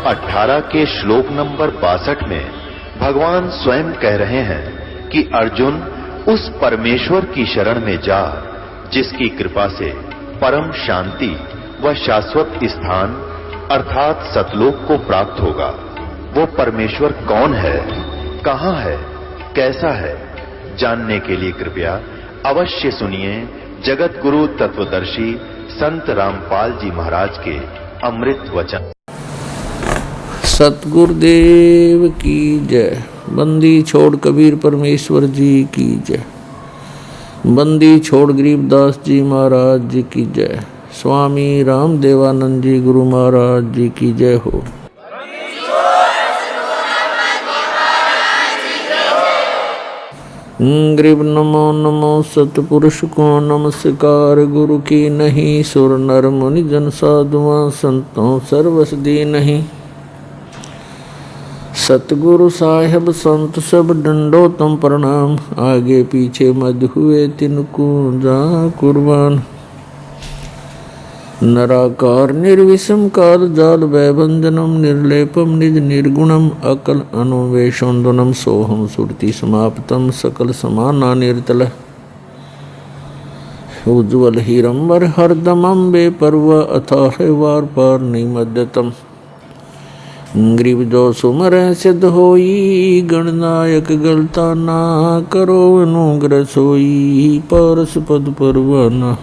18 के श्लोक नंबर 62 में भगवान स्वयं कह रहे हैं कि अर्जुन उस परमेश्वर की शरण में जा जिसकी कृपा से परम शांति व शाश्वत स्थान अर्थात सतलोक को प्राप्त होगा। वो परमेश्वर कौन है, कहां है, कैसा है, जानने के लिए कृपया अवश्य सुनिए जगत गुरु तत्वदर्शी संत रामपाल जी महाराज के अमृत वचन। सतगुरुदेव की जय। बंदी छोड़ कबीर परमेश्वर जी की जय। बंदी छोड़ गरीबदास जी महाराज जी की जय। स्वामी रामदेवानंद जी गुरु महाराज जी की जय हो। गरीब नमो नमो सतपुरुष को नमस्कार। गुरु की नहीं सुर नर मुनि जन साधुआं संतों सर्वस दी नहीं। सतगुरु साहेब संत सब डंडो तुम प्रणाम। आगे पीछे मद हुए तिनको जा कुर्बान। नराकार निर्विषम काल जाल वैभंजनम निर्लेपम निज निर्गुणम अकल अनुवेशोन्दनम सोहम सुरति समाप्तम सकल समाना निर्तल उज्ज्वल हीरंबर हरदमम बेपरवा अथाह वार पार निमद्यतम। गरीब जो सुमर सिद्ध होई गणनायक गलता ना करो अनुग्रह सोई पारस पद परवाना।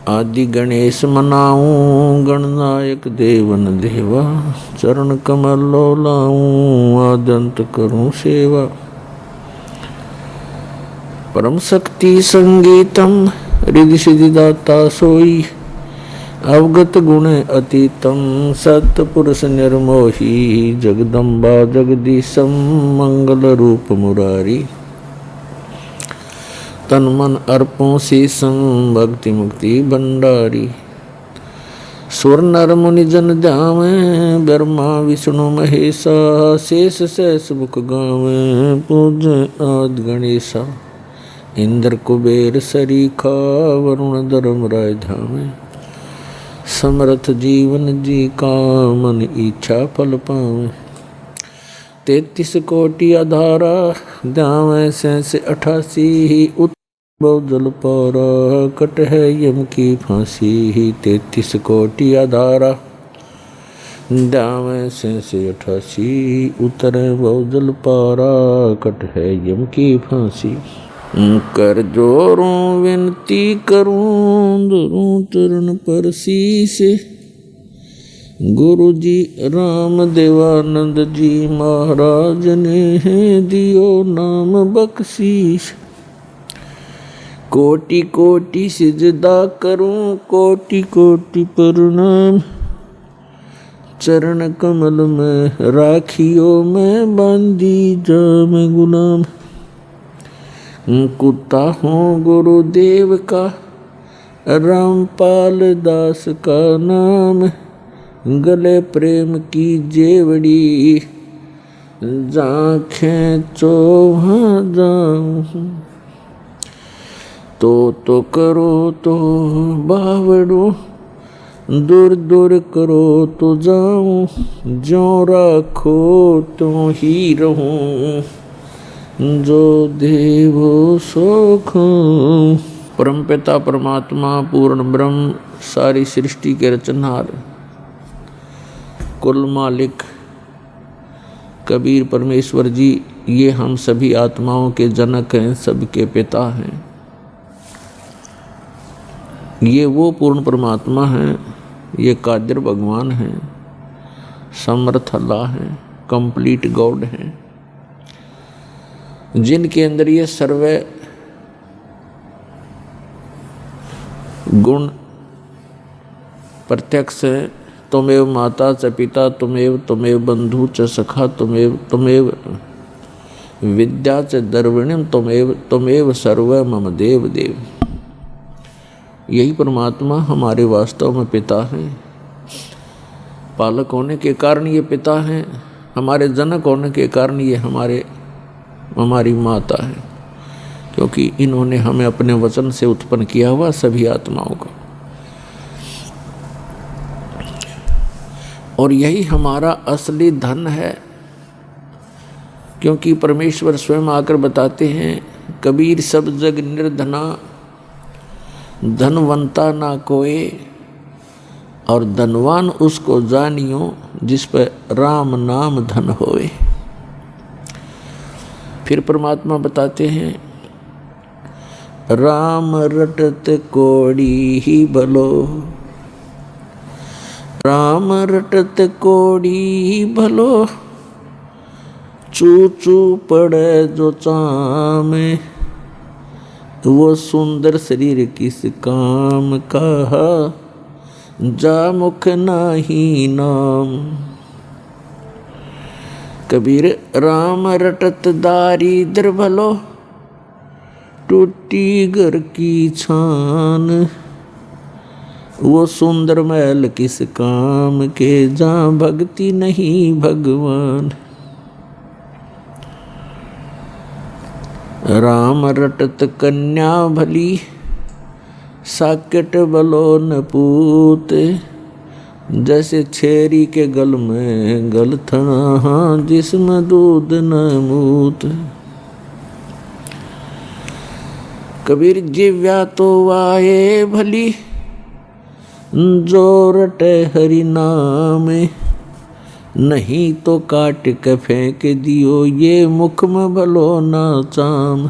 आदि गणेश मनाऊं गणनायक देवन देवा चरण कमल लाऊं आदंत करूं सेवा। परम शक्ति संगीतम रिद्धि सिद्धि दाता सोई अवगत गुण अतीतम सत्पुरुष निर्मोही जगदम्बा जगदीशम मंगल रूप मुरारी। तन मन अर्पों शीशम भक्ति मुक्ति भंडारी। सुर नर मुनि जन जावे ब्रह्मा विष्णु महेशा शेष सहस मुख गावे पूज आदि गणेशा। इंद्र कुबेर सरीखा वरुण धर्म राय धामे समर्थ जीवन जी का मन इच्छा फल पावे। 33 कोटि आधारा दावे से 88 जल पारा कट है यम की फांसी। 33 कोटि आधारा दावे से 88 उतरे बहुजल पारा कट है यम की फांसी। कर जोरों विनती करूं धरूं चरण पर शीश। गुरु जी राम देवानंद जी महाराज ने दियो नाम बख्शीश। कोटि कोटि सिजदा करूं कोटि कोटि प्रणाम। चरण कमल में राखियो मैं बांधी जाम गुलाम। कुत्ता हूँ गुरुदेव का रामपाल दास का नाम। गले प्रेम की जेवड़ी जाखें चौहां जाऊं। तो करो तो बावड़ो दूर दूर करो तो जाऊं। जो राखो तो ही रहूं जो देवो सुख। परम पिता परमात्मा पूर्ण ब्रह्म सारी सृष्टि के रचनहार कुल मालिक कबीर परमेश्वर जी ये हम सभी आत्माओं के जनक हैं, सबके पिता हैं। ये वो पूर्ण परमात्मा हैं, ये कादिर भगवान हैं, समर्थ अल्लाह हैं, कंप्लीट गॉड हैं, जिनके अंदर ये सर्वे गुण प्रत्यक्ष है। तुमेव माता च पिता तुमेव बंधु च सखा तुमेव विद्या च द्रविणम तुमेव सर्व मम देव देव। यही परमात्मा हमारे वास्तव में पिता हैं। पालक होने के कारण ये पिता हैं, हमारे जनक होने के कारण ये हमारी माता है, क्योंकि इन्होंने हमें अपने वचन से उत्पन्न किया हुआ सभी आत्माओं को। और यही हमारा असली धन है, क्योंकि परमेश्वर स्वयं आकर बताते हैं, कबीर सब जग निर्धना, धनवंता ना कोई, और धनवान उसको जानियो जिस पर राम नाम धन होए। फिर परमात्मा बताते हैं, राम रटत कोड़ी ही भलो, राम रटत कोड़ी ही भलो, चू चू पड़े जो चामे, वो सुंदर शरीर किस काम का, जा मुख नाही नाम। कबीर राम रटत दारिद्र भलो, टूटी घर की छान, वो सुंदर महल किस काम के, जहाँ भक्ति नहीं भगवान। राम रटत कन्या भली, साकेट बलो न पूत, जैसे छेरी के गल में गलथना, जिसमें दूध न मूत। कबीर जिव्या तो वाये भली, जो रटे हरि नाम, नहीं तो काट के फेंक दियो, ये मुख में भलो ना चाम।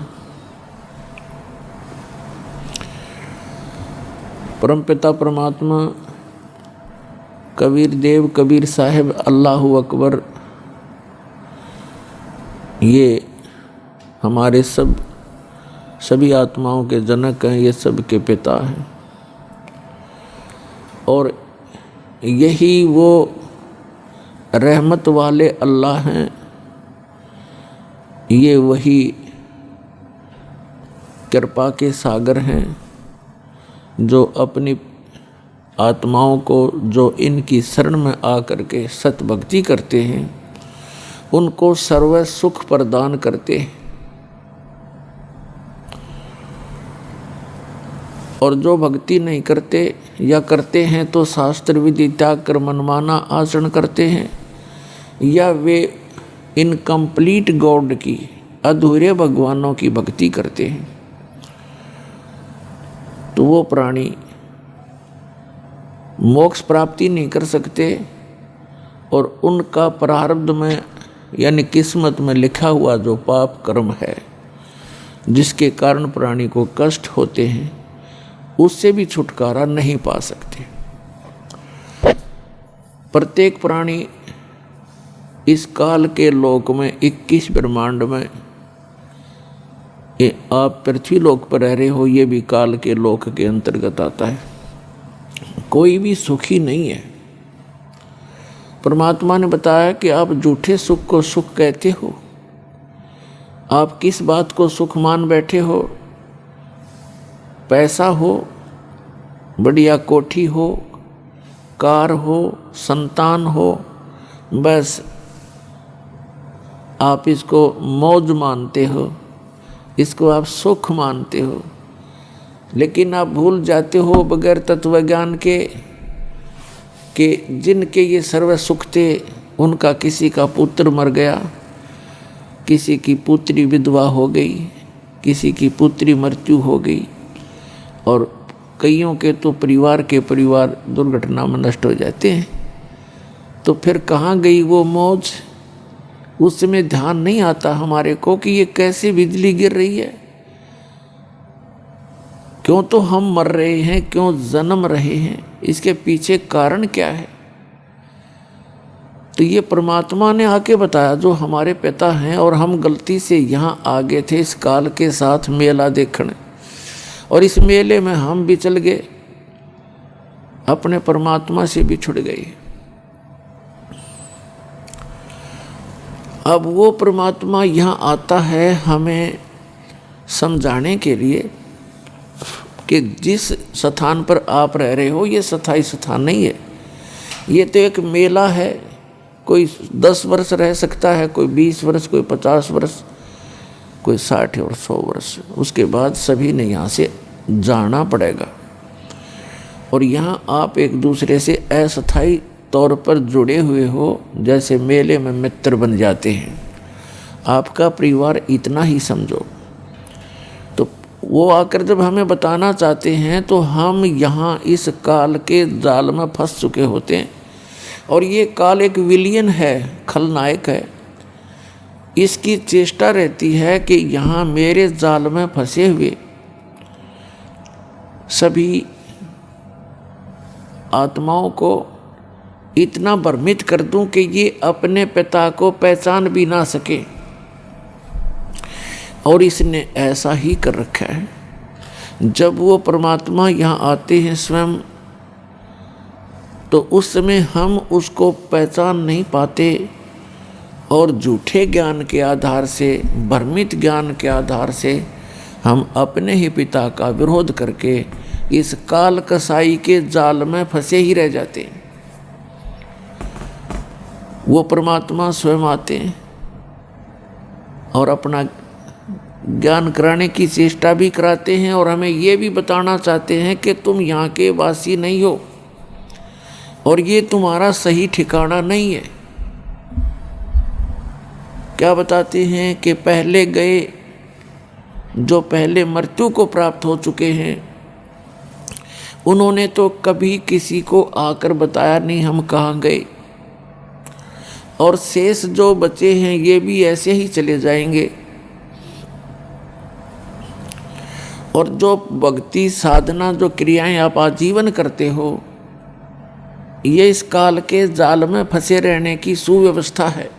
परमपिता परमात्मा कबीर देव, कबीर साहिब, अल्लाह अकबर, ये हमारे सभी आत्माओं के जनक हैं, ये सब के पिता हैं। और यही वो रहमत वाले अल्लाह हैं, ये वही कृपा के सागर हैं, जो अपनी आत्माओं को, जो इनकी शरण में आकर के सत भक्ति करते हैं, उनको सर्व सुख प्रदान करते हैं। और जो भक्ति नहीं करते या करते हैं तो शास्त्र विधि त्याग कर मनमाना आचरण करते हैं, या वे इनकम्प्लीट गॉड की, अधूरे भगवानों की भक्ति करते हैं, तो वो प्राणी मोक्ष प्राप्ति नहीं कर सकते। और उनका प्रारब्ध में यानी किस्मत में लिखा हुआ जो पाप कर्म है, जिसके कारण प्राणी को कष्ट होते हैं, उससे भी छुटकारा नहीं पा सकते। प्रत्येक प्राणी इस काल के लोक में 21 ब्रह्मांड में, आप पृथ्वी लोक पर रह रहे हो, ये भी काल के लोक के अंतर्गत आता है। कोई भी सुखी नहीं है। परमात्मा ने बताया कि आप झूठे सुख को सुख कहते हो। आप किस बात को सुख मान बैठे हो? पैसा हो, बढ़िया कोठी हो, कार हो, संतान हो, बस आप इसको मौज मानते हो, इसको आप सुख मानते हो। लेकिन आप भूल जाते हो बगैर तत्व ज्ञान के कि जिनके ये सर्व सुख थे, उनका किसी का पुत्र मर गया, किसी की पुत्री विधवा हो गई, किसी की पुत्री मृत्यु हो गई, और कईयों के तो परिवार दुर्घटना में नष्ट हो जाते हैं। तो फिर कहाँ गई वो मौज? उस समय ध्यान नहीं आता हमारे को कि ये कैसे बिजली गिर रही है, क्यों तो हम मर रहे हैं, क्यों जन्म रहे हैं, इसके पीछे कारण क्या है। तो ये परमात्मा ने आके बताया, जो हमारे पिता हैं, और हम गलती से यहाँ आ गए थे इस काल के साथ मेला देखने, और इस मेले में हम भी चल गए, अपने परमात्मा से भी छुड़ गए। अब वो परमात्मा यहाँ आता है हमें समझाने के लिए कि जिस स्थान पर आप रह रहे हो ये स्थायी स्थान नहीं है, ये तो एक मेला है। कोई 10 वर्ष रह सकता है, कोई 20 वर्ष, कोई 50 वर्ष, कोई 60 और 100 वर्ष, उसके बाद सभी ने यहाँ से जाना पड़ेगा। और यहाँ आप एक दूसरे से अस्थायी तौर पर जुड़े हुए हो, जैसे मेले में मित्र बन जाते हैं। आपका परिवार इतना ही समझो। तो वो आकर जब हमें बताना चाहते हैं तो हम यहाँ इस काल के जाल में फंस चुके होते हैं। और ये काल एक विलियन है, खलनायक है। इसकी चेष्टा रहती है कि यहाँ मेरे जाल में फंसे हुए सभी आत्माओं को इतना भ्रमित कर दूं कि ये अपने पिता को पहचान भी ना सके। और इसने ऐसा ही कर रखा है। जब वो परमात्मा यहाँ आते हैं स्वयं, तो उस समय हम उसको पहचान नहीं पाते और झूठे ज्ञान के आधार से, भ्रमित ज्ञान के आधार से हम अपने ही पिता का विरोध करके इस काल कसाई के जाल में फंसे ही रह जाते हैं। वो परमात्मा स्वयं आते हैं और अपना ज्ञान कराने की चेष्टा भी कराते हैं और हमें ये भी बताना चाहते हैं कि तुम यहाँ के वासी नहीं हो और ये तुम्हारा सही ठिकाना नहीं है। क्या बताते हैं कि पहले गए, जो पहले मृत्यु को प्राप्त हो चुके हैं, उन्होंने तो कभी किसी को आकर बताया नहीं हम कहाँ गए। और शेष जो बचे हैं ये भी ऐसे ही चले जाएंगे। और जो भक्ति साधना, जो क्रियाएं आप आजीवन करते हो, ये इस काल के जाल में फंसे रहने की सुव्यवस्था है।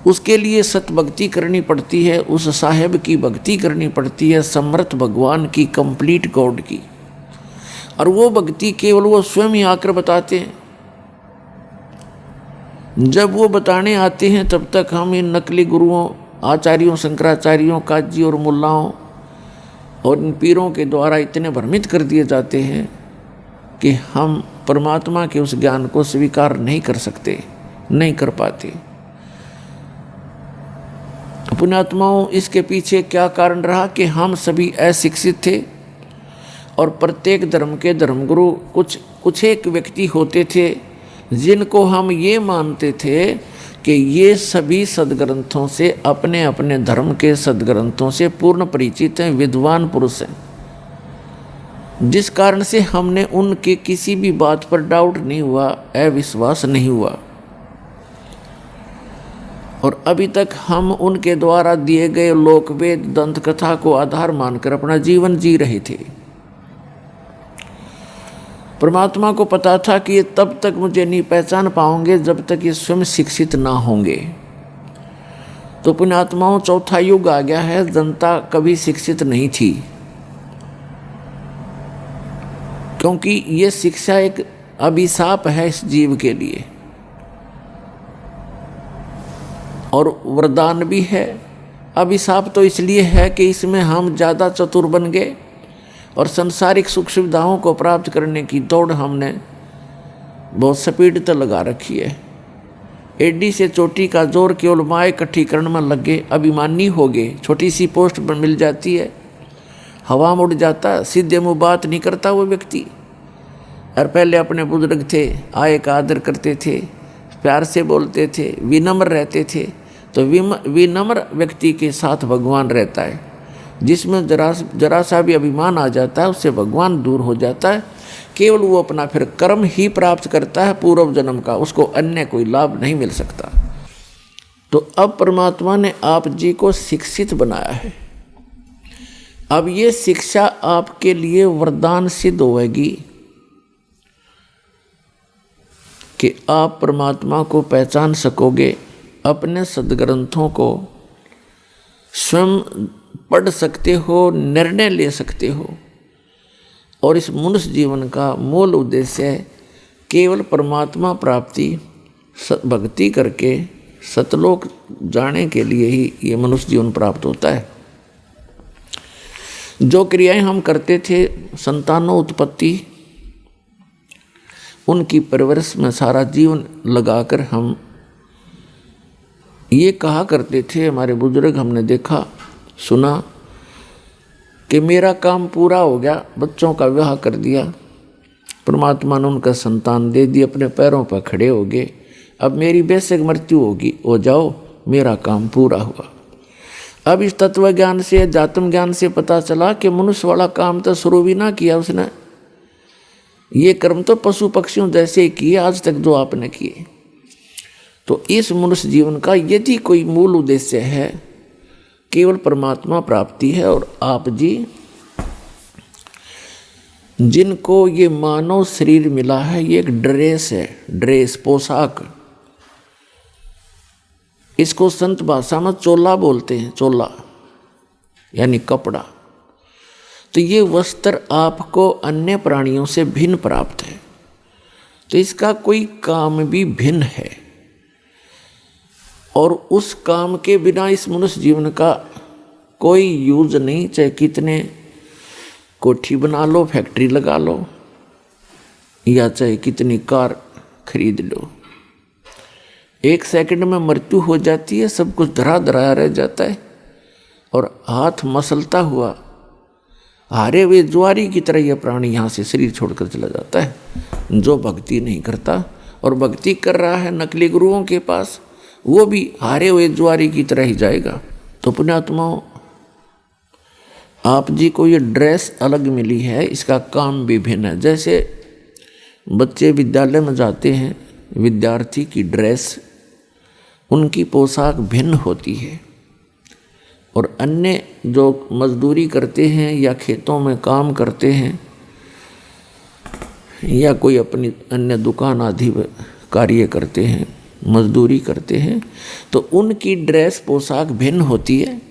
उसके लिए सत भक्ति करनी पड़ती है, उस साहेब की भक्ति करनी पड़ती है, समर्थ भगवान की, कंप्लीट गॉड की। और वो भक्ति केवल वो स्वयं ही आकर बताते हैं। जब वो बताने आते हैं तब तक हम इन नकली गुरुओं, आचार्यों, शंकराचार्यों, काजी और मुल्लाओं और इन पीरों के द्वारा इतने भ्रमित कर दिए जाते हैं कि हम परमात्मा के उस ज्ञान को स्वीकार नहीं कर सकते, नहीं कर पाते। पुण्यात्माओं, इसके पीछे क्या कारण रहा कि हम सभी अशिक्षित थे और प्रत्येक धर्म के धर्मगुरु कुछ एक व्यक्ति होते थे जिनको हम ये मानते थे कि ये सभी सदग्रंथों से, अपने अपने धर्म के सदग्रंथों से पूर्ण परिचित हैं, विद्वान पुरुष हैं, जिस कारण से हमने उनके किसी भी बात पर डाउट नहीं हुआ, अविश्वास नहीं हुआ। और अभी तक हम उनके द्वारा दिए गए लोकवेद, दंत कथा को आधार मानकर अपना जीवन जी रहे थे। परमात्मा को पता था कि ये तब तक मुझे नहीं पहचान पाओगे जब तक ये स्वयं शिक्षित ना होंगे। तो पुण्यात्माओं, चौथा युग आ गया है। जनता कभी शिक्षित नहीं थी, क्योंकि ये शिक्षा एक अभिशाप है इस जीव के लिए और वरदान भी है। अभिशाप तो इसलिए है कि इसमें हम ज़्यादा चतुर बन गए और सांसारिक सुख सुविधाओं को प्राप्त करने की दौड़ हमने बहुत स्पीड तक लगा रखी है। एडी से चोटी का जोर केवल माए इकट्ठी करने में लगे, अभिमानी हो गए। छोटी सी पोस्ट पर मिल जाती है, हवा में उड़ जाता, सीधे मुँह बात नहीं करता वो व्यक्ति। और पहले अपने बुजुर्ग थे, आए का आदर करते थे, प्यार से बोलते थे, विनम्र रहते थे। तो विनम्र व्यक्ति के साथ भगवान रहता है। जिसमें जरा सा भी अभिमान आ जाता है उससे भगवान दूर हो जाता है। केवल वो अपना फिर कर्म ही प्राप्त करता है पूर्व जन्म का, उसको अन्य कोई लाभ नहीं मिल सकता। तो अब परमात्मा ने आप जी को शिक्षित बनाया है। अब ये शिक्षा आपके लिए वरदान सिद्ध होगी कि आप परमात्मा को पहचान सकोगे, अपने सदग्रंथों को स्वयं पढ़ सकते हो, निर्णय ले सकते हो। और इस मनुष्य जीवन का मूल उद्देश्य है केवल परमात्मा प्राप्ति, भक्ति करके सतलोक जाने के लिए ही ये मनुष्य जीवन प्राप्त होता है। जो क्रियाएं हम करते थे, संतानों उत्पत्ति, उनकी परवरिश में सारा जीवन लगाकर हम ये कहा करते थे, हमारे बुजुर्ग, हमने देखा सुना कि मेरा काम पूरा हो गया, बच्चों का विवाह कर दिया, परमात्मा ने उनका संतान दे दी, अपने पैरों पर खड़े हो गए। अब मेरी बेशक मृत्यु होगी, हो जाओ, मेरा काम पूरा हुआ। अब इस तत्व ज्ञान से, अध्यात्म ज्ञान से पता चला कि मनुष्य वाला काम तो शुरू भी ना किया उसने। ये कर्म तो पशु पक्षियों जैसे ही किए आज तक जो आपने किए। तो इस मनुष्य जीवन का यदि कोई मूल उद्देश्य है, केवल परमात्मा प्राप्ति है। और आप जी जिनको ये मानव शरीर मिला है, ये एक ड्रेस है, ड्रेस पोशाक। इसको संत भाषा में चोला बोलते हैं, चोला यानी कपड़ा। तो ये वस्त्र आपको अन्य प्राणियों से भिन्न प्राप्त है, तो इसका कोई काम भी भिन्न है। और उस काम के बिना इस मनुष्य जीवन का कोई यूज नहीं। चाहे कितने कोठी बना लो, फैक्ट्री लगा लो, या चाहे कितनी कार खरीद लो, 1 सेकंड में मृत्यु हो जाती है, सब कुछ धरा धराया रह जाता है। और हाथ मसलता हुआ हारे हुए ज्वारी की तरह यह प्राणी यहाँ से शरीर छोड़कर चला जाता है। जो भक्ति नहीं करता और भक्ति कर रहा है नकली गुरुओं के पास, वो भी हारे हुए ज्वारी की तरह ही जाएगा। तो पुण्यात्माओं, आप जी को ये ड्रेस अलग मिली है, इसका काम भी भिन्न है। जैसे बच्चे विद्यालय में जाते हैं, विद्यार्थी की ड्रेस, उनकी पोशाक भिन्न होती है। और अन्य जो मजदूरी करते हैं या खेतों में काम करते हैं या कोई अपनी अन्य दुकान आदि कार्य करते हैं, मजदूरी करते हैं, तो उनकी ड्रेस पोशाक भिन्न होती है।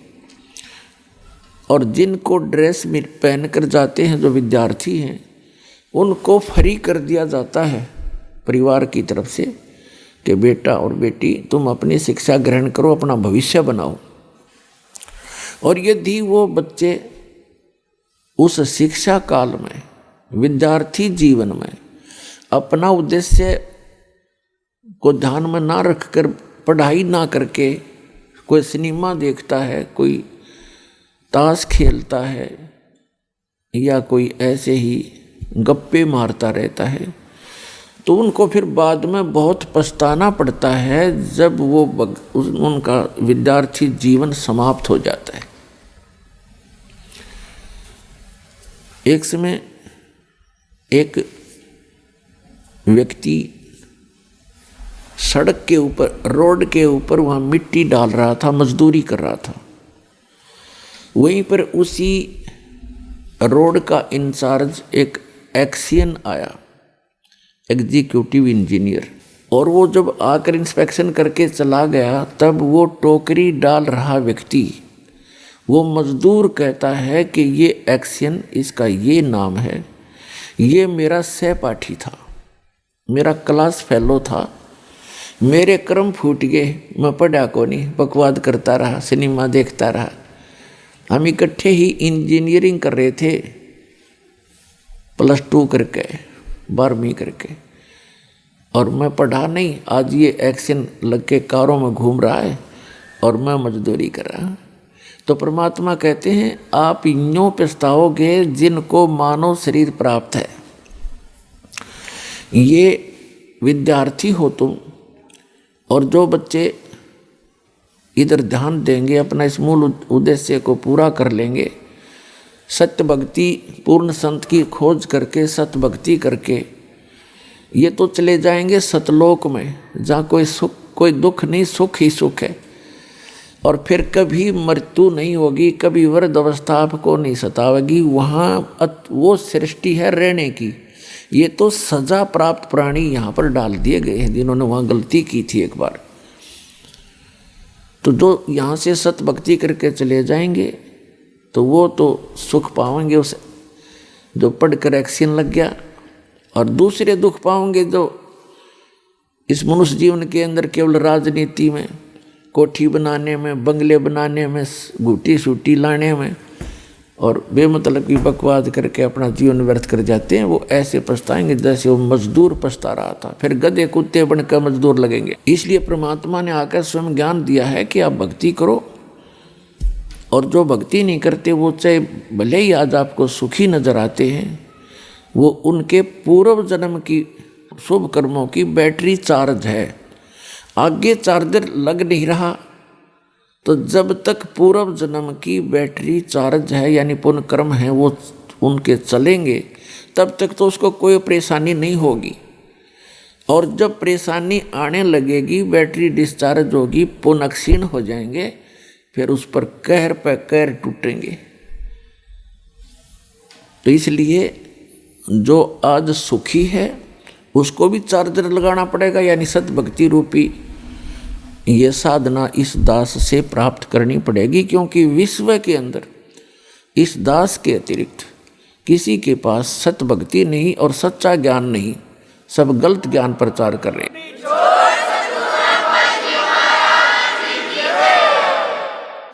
और जिनको ड्रेस पहन कर जाते हैं, जो विद्यार्थी हैं, उनको फ्री कर दिया जाता है परिवार की तरफ से कि बेटा और बेटी तुम अपनी शिक्षा ग्रहण करो, अपना भविष्य बनाओ। और यदि वो बच्चे उस शिक्षा काल में, विद्यार्थी जीवन में अपना उद्देश्य को ध्यान में ना रखकर, पढ़ाई ना करके कोई सिनेमा देखता है, कोई ताश खेलता है, या कोई ऐसे ही गप्पे मारता रहता है, तो उनको फिर बाद में बहुत पछताना पड़ता है जब वो उनका विद्यार्थी जीवन समाप्त हो जाता है। एक समय एक व्यक्ति सड़क के ऊपर, रोड के ऊपर वहाँ मिट्टी डाल रहा था, मजदूरी कर रहा था। वहीं पर उसी रोड का इंचार्ज एक एक्सियन आया, एग्जीक्यूटिव इंजीनियर, और वो जब आकर इंस्पेक्शन करके चला गया, तब वो टोकरी डाल रहा व्यक्ति, वो मजदूर कहता है कि ये एक्सियन, इसका ये नाम है, ये मेरा सहपाठी था, मेरा क्लास फेलो था, मेरे कर्म फूट गए, मैं पढ़ा को नहीं, बकवाद करता रहा, सिनेमा देखता रहा। हम इकट्ठे ही इंजीनियरिंग कर रहे थे, +2 करके, 12वीं करके, और मैं पढ़ा नहीं। आज ये एक्शन लग के कारों में घूम रहा है और मैं मजदूरी कर रहा। तो परमात्मा कहते हैं आप यूँ पछताओगे जिनको मानव शरीर प्राप्त है। ये विद्यार्थी हो तुम, और जो बच्चे इधर ध्यान देंगे, अपना इस मूल उद्देश्य को पूरा कर लेंगे, सत्य भक्ति, पूर्ण संत की खोज करके, सत्य भक्ति करके, ये तो चले जाएंगे सतलोक में, जहाँ कोई सुख, कोई दुख नहीं, सुख ही सुख है। और फिर कभी मृत्यु नहीं होगी, कभी वृद्ध अवस्था आपको नहीं सतावेगी। वहाँ वो सृष्टि है रहने की। ये तो सजा प्राप्त प्राणी यहाँ पर डाल दिए गए हैं, जिन्होंने वहाँ गलती की थी एक बार। तो जो यहाँ से सत्य भक्ति करके चले जाएंगे, तो वो तो सुख पाएंगे उसे, जो पढ़कर एक्शन लग गया। और दूसरे दुख पाओगे जो इस मनुष्य जीवन के अंदर केवल राजनीति में, कोठी बनाने में, बंगले बनाने में, घूटी सूटी लाने में और बेमतलब की बकवाद करके अपना जीवन व्यर्थ कर जाते हैं। वो ऐसे पछताएंगे जैसे वो मजदूर पछता रहा था, फिर गधे कुत्ते बनकर मजदूर लगेंगे। इसलिए परमात्मा ने आकर स्वयं ज्ञान दिया है कि आप भक्ति करो, और जो भक्ति नहीं करते वो चाहे भले ही आज आपको सुखी नजर आते हैं, वो उनके पूर्व जन्म की शुभ कर्मों की बैटरी चार्ज है। आगे चार्जर लग नहीं रहा, तो जब तक पूर्व जन्म की बैटरी चार्ज है यानी पुण्य कर्म है वो उनके चलेंगे, तब तक तो उसको कोई परेशानी नहीं होगी। और जब परेशानी आने लगेगी, बैटरी डिस्चार्ज होगी, पुण्य क्षीण हो जाएंगे, फिर उस पर कहर पे कहर टूटेंगे। तो इसलिए जो आज सुखी है उसको भी चार्जर लगाना पड़ेगा, यानी सद्भक्ति रूपी ये साधना इस दास से प्राप्त करनी पड़ेगी। क्योंकि विश्व के अंदर इस दास के अतिरिक्त किसी के पास सतभक्ति नहीं और सच्चा ज्ञान नहीं, सब गलत ज्ञान प्रचार कर रहे हैं।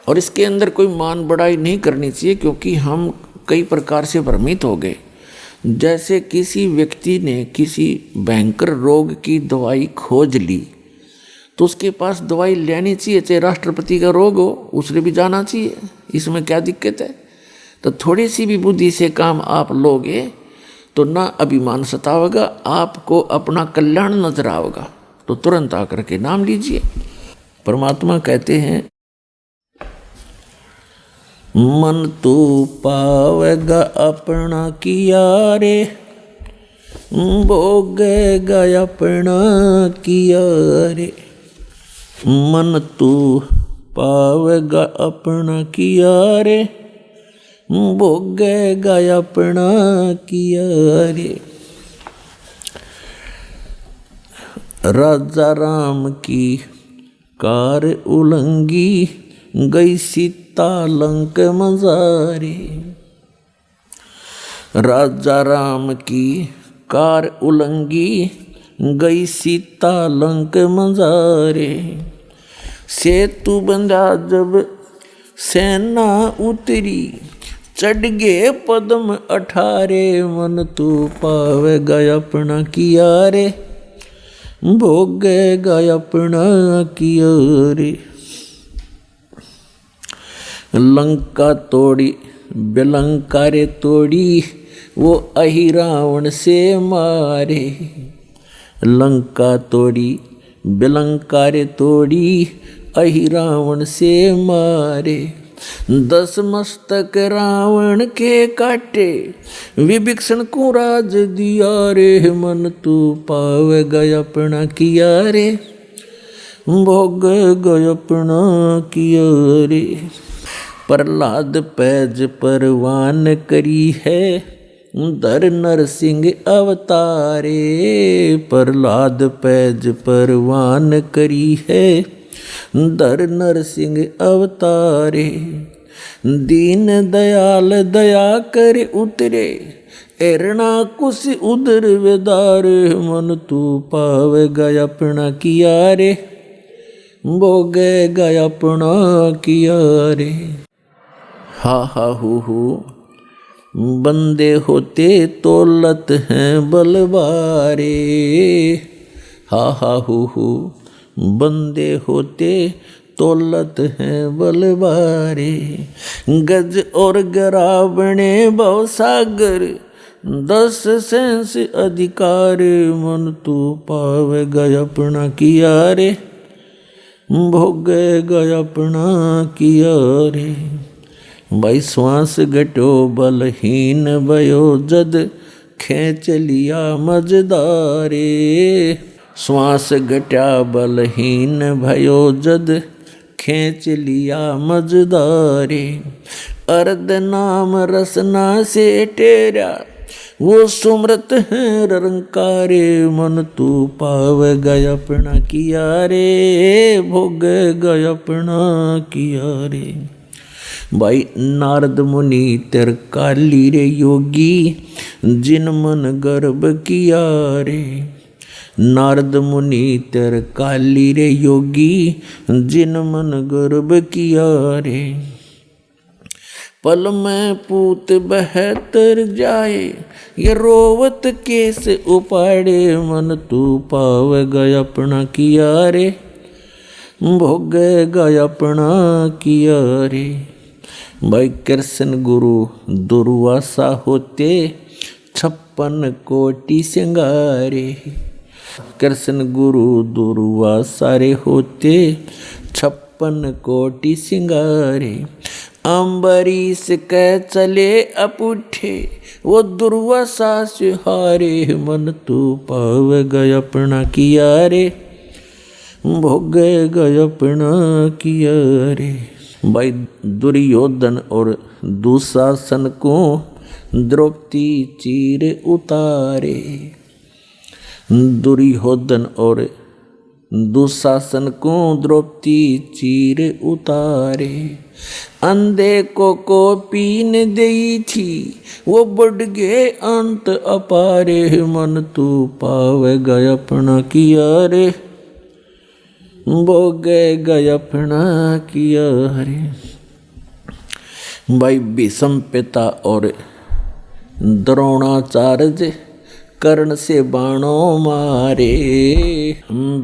और इसके अंदर कोई मान बढ़ाई नहीं करनी चाहिए, क्योंकि हम कई प्रकार से भ्रमित हो गए। जैसे किसी व्यक्ति ने किसी भयंकर रोग की दवाई खोज ली, तो उसके पास दवाई लेनी चाहिए, चाहे राष्ट्रपति का रोग हो, उसने भी जाना चाहिए, इसमें क्या दिक्कत है। तो थोड़ी सी भी बुद्धि से काम आप लोगे तो ना अभिमान सतावेगा, आपको अपना कल्याण नजर आएगा, तो तुरंत आकर के नाम लीजिए। परमात्मा कहते हैं, मन तू पावेगा अपना किया रे, भोगेगा अपना किया रे। मन तू पावेगा अपना किया रे, भोगेगा अपना किया रे। राजा राम की कार उलंगी, गई सीता लंक मजारे। राजा राम की कार उलंगी, गई सीता लंक मजारे। सेतु बंधा जब सेना उतरी, चढ़ गे पद्म 18। मन तू पावेगा अपना किया रे, भोगेगा अपना किया रे। लंका तोड़ी बिलंका रे तोड़ी, वो अहि रावण से मारे। लंका तोड़ी बिलंका रे तोड़ी, अहि रावण से मारे। 10 मस्तक रावण के काटे, विभीषण को राज दिया रे। मन तू पावेगा अपना किया रे, भोगेगा अपना किया रे। प्रहलाद पैज परवान करी है, धर नरसिंह अवतारे। प्रहलाद पैज परवान करी है, धर नरसिंह अवतारे। दीन दयाल दया कर उतरे, एरना कुश उदर वेदारे। मन तू पावेगा अपना किया रे, भोगेगा अपना किया रे। हा हा हु बंदे होते तौलत हैं बलवारे। हा हा हु बंदे होते तौलत हैं बलवारे। गज और गरा बने भव सागर, 10 सेंस अधिकार। मन तू पावेगा अपना किया रे, भोगेगा अपना किया रे। भाई श्वास घटो बलहीन भयो, जद खेच लिया मजदारे। श्वास घटा बलहीन भयो, जद खेच लिया मजदारे। अर्ध नाम रसना से टेरा, वो सुमरत है रंकारे। मन तू पावेगा अपना किया रे, भोगेगा अपना किया रे। भाई नारद मुनि तेर काली रे योगी, जिन मन गर्भ किया रे। नारद मुनि तेर काली रे योगी, जिन मन गर्भ किया रे। पल में पूत बहतर जाए, ये रोवत केस उपाड़े। मन तू पावेगा अपना किया रे, भोगेगा अपना किया रे। भाई कृष्ण गुरु दुर्वासा होते, 56 कोटि सिंगारे। कृष्ण गुरु दुर्वा सारे होते 56 कोटि सिंगारे। अम्बरीश कह चले अपुठे वो दुर्वासा से हारे। मन तू पाव गय अपना किया रे, भोग गय अपना किया रे। भाई दुर्योधन और दुशासन को द्रौपदी चीर उतारे। दुर्योधन और दुशासन को द्रौपदी चीर उतारे। अंधे को पीन देई थी वो बढ़ गए अंत अपारे। मन तू पाव गय अपना किया रे, भोग गय अपना किया रे। भाई भीष्म पिता और द्रोणाचार्य कर्ण से बाणों मारे।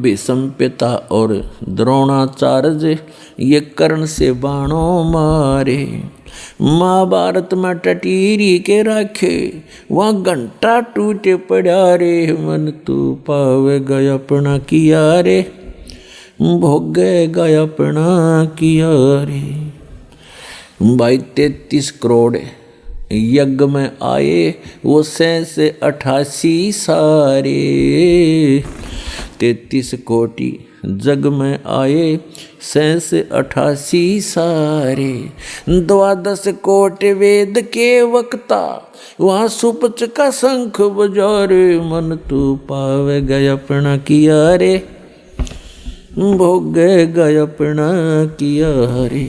भीष्म पिता और द्रोणाचार्य ये कर्ण से बाणों मारे। महाभारत में टटीरी के राखे वहाँ घंटा टूटे पड़ा रे। मन तू पाव गय अपना किया रे, भोग गय अपना किया रे। भाई 33 करोड़ यज्ञ में आए वो 88 सारे। 33 कोटि जग में आए 88 सारे। 12 कोटि वेद के वक्ता वहाँ सुपच का शंख बजारे। मन तू पावे गय अपना किया रे, भोग गय अपना किया रे।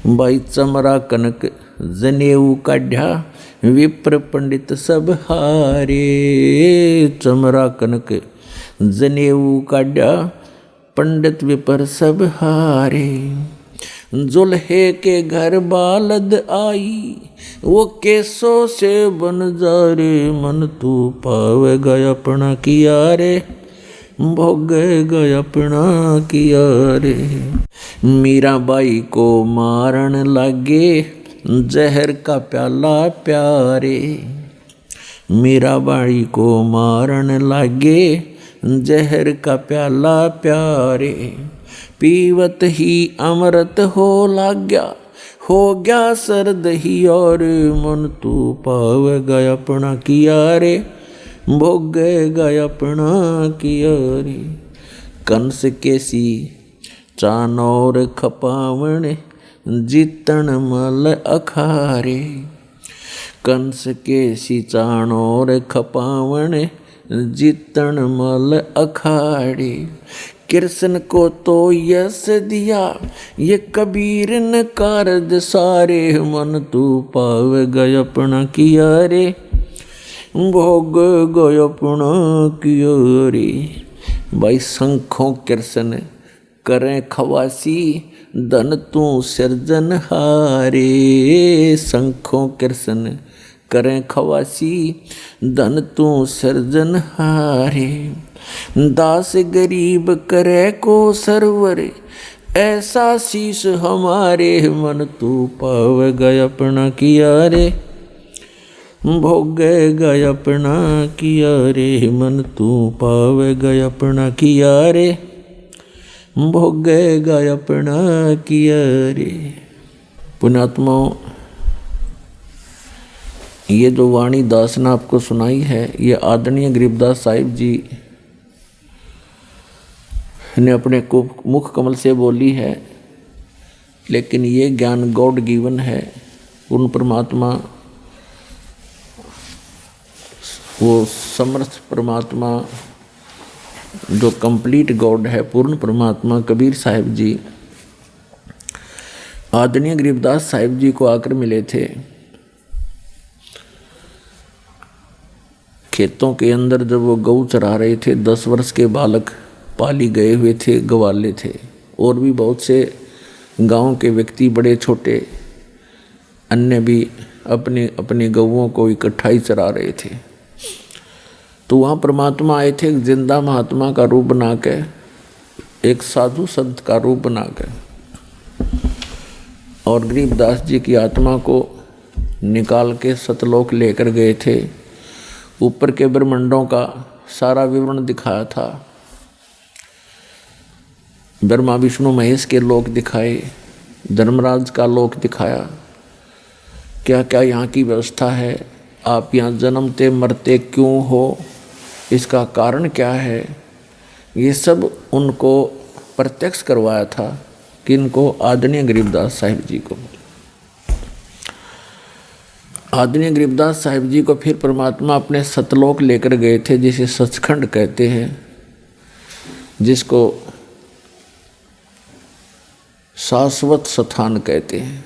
भाई चमरा कनक जनेऊ काढ़ा विप्र पंडित सब हारे। चमरा कनक जनेऊ काढ़ा पंडित विप्र सब हारे। जुल्हे के घर बालद आई वो केसों से बन जा रे। मन तू पाव गय अपना किया रे, भोग गय अपना किया रे। मीराबाई को मारन लागे जहर का प्याला प्यारे। मीराबाई को मारन लागे जहर का प्याला प्यारे। पीवत ही अमृत हो लाग्या हो गया सर्द ही और। मन तू पाव गय अपना किया रे, भोग गय अपना किया रे। कंस केसी चानौर खपावण जीतन मल अखारे। कंस केसी चानौर खपावण जीतन मल अखाड़े। कृष्ण को तो यश दिया ये कबीर न कारज सारे। मन तू पाव गय अपना किया रे, भोग गय अपना किया रे। भाई शंखों कृष्ण करें खवासी धन तू सृजन हारे। शंखों कृष्ण करें खवासी धन तू सृजन हारे। दास गरीब करे को सरवर ऐसा शीश हमारे। मन तू पाव गय अपना किया रे, भोग गय अपना किया रे। मन तू पाव गय अपना किया रे, भोग गय अपना किया रे। पुण्यात्माओं, ये जो वाणी दास ने आपको सुनाई है ये आदरणीय गरीबदास साहिब जी ने अपने को मुख कमल से बोली है, लेकिन ये ज्ञान गॉड गिवन है। पूर्ण परमात्मा, वो समर्थ परमात्मा जो कंप्लीट गॉड है, पूर्ण परमात्मा कबीर साहिब जी आदरणीय गरीबदास साहिब जी को आकर मिले थे। खेतों के अंदर जब वो गऊ चरा रहे थे, 10 वर्ष के बालक पाली गए हुए थे, गवाले थे, और भी बहुत से गांव के व्यक्ति बड़े छोटे अन्य भी अपने अपने गऊओं को इकट्ठा ही चरा रहे थे। तो वहाँ परमात्मा आए थे, एक जिंदा महात्मा का रूप बना के, एक साधु संत का रूप बना के, और गरीबदास जी की आत्मा को निकाल के सतलोक लेकर गए थे। ऊपर के ब्रह्मांडों का सारा विवरण दिखाया था। ब्रह्मा विष्णु महेश के लोक दिखाए, धर्मराज का लोक दिखाया, क्या क्या यहाँ की व्यवस्था है, आप यहाँ जन्मते मरते क्यों हो, इसका कारण क्या है, ये सब उनको प्रत्यक्ष करवाया था। किनको? आदरणीय गरीबदास साहिब जी को। आदरणीय गरीबदास साहिब जी को फिर परमात्मा अपने सतलोक लेकर गए थे, जिसे सचखंड कहते हैं, जिसको शाश्वत स्थान कहते हैं।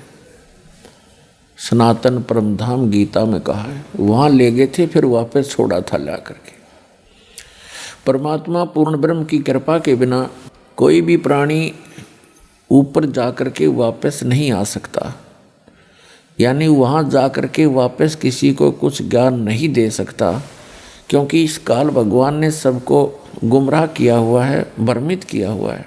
सनातन परमधाम गीता में कहा है। वहाँ ले गए थे, फिर वापस छोड़ा था ला करके। परमात्मा पूर्ण ब्रह्म की कृपा के बिना कोई भी प्राणी ऊपर जा कर के वापस नहीं आ सकता, यानी वहाँ जा कर के वापस किसी को कुछ ज्ञान नहीं दे सकता, क्योंकि इस काल भगवान ने सबको गुमराह किया हुआ है, भ्रमित किया हुआ है।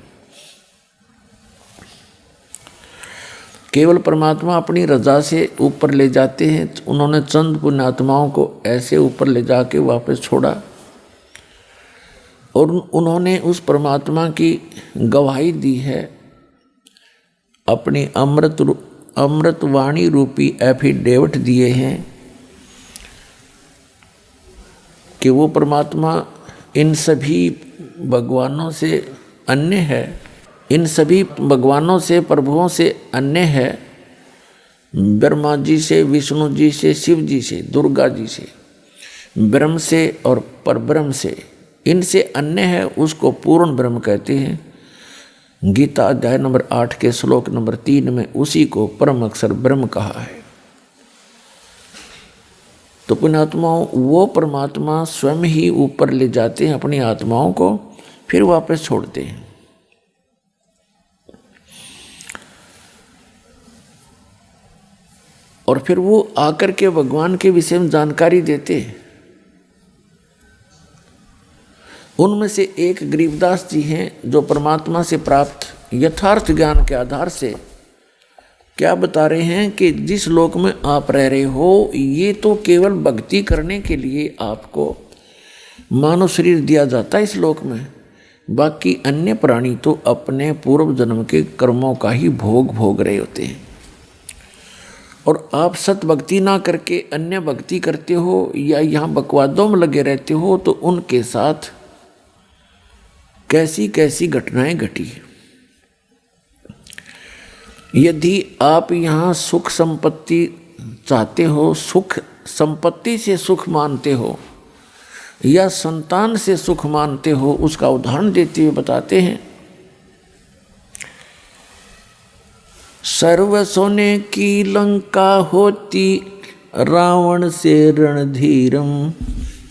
केवल परमात्मा अपनी रजा से ऊपर ले जाते हैं। उन्होंने चंद पुण्यात्माओं को ऐसे ऊपर ले जाके वापस छोड़ा, और उन्होंने उस परमात्मा की गवाही दी है, अपनी अमृतवाणी रूपी एफिडेविट दिए हैं कि वो परमात्मा इन सभी भगवानों से अन्य है, इन सभी भगवानों से, प्रभुओं से अन्य है। ब्रह्मा जी से, विष्णु जी से, शिव जी से, दुर्गा जी से, ब्रह्म से और परब्रह्म से, इनसे अन्य है, उसको पूर्ण ब्रह्म कहते हैं। गीता अध्याय नंबर 8 के श्लोक नंबर 3 में उसी को परम अक्षर ब्रह्म कहा है। तो पुण्यात्माओं, वो परमात्मा स्वयं ही ऊपर ले जाते हैं अपनी आत्माओं को, फिर वापस छोड़ते हैं। और फिर वो आकर के भगवान के विषय में जानकारी देते हैं। उनमें से एक गरीबदास जी हैं, जो परमात्मा से प्राप्त यथार्थ ज्ञान के आधार से क्या बता रहे हैं कि जिस लोक में आप रह रहे हो, ये तो केवल भक्ति करने के लिए आपको मानव शरीर दिया जाता है इस लोक में। बाकी अन्य प्राणी तो अपने पूर्व जन्म के कर्मों का ही भोग रहे होते हैं। और आप सत भक्ति ना करके अन्य भक्ति करते हो या यहाँ बकवादों में लगे रहते हो, तो उनके साथ कैसी कैसी घटनाएं घटी। यदि आप यहाँ सुख संपत्ति चाहते हो, सुख संपत्ति से सुख मानते हो या संतान से सुख मानते हो, उसका उदाहरण देते हुए बताते हैं। सर्व सोने की लंका होती रावण से रणधीरम,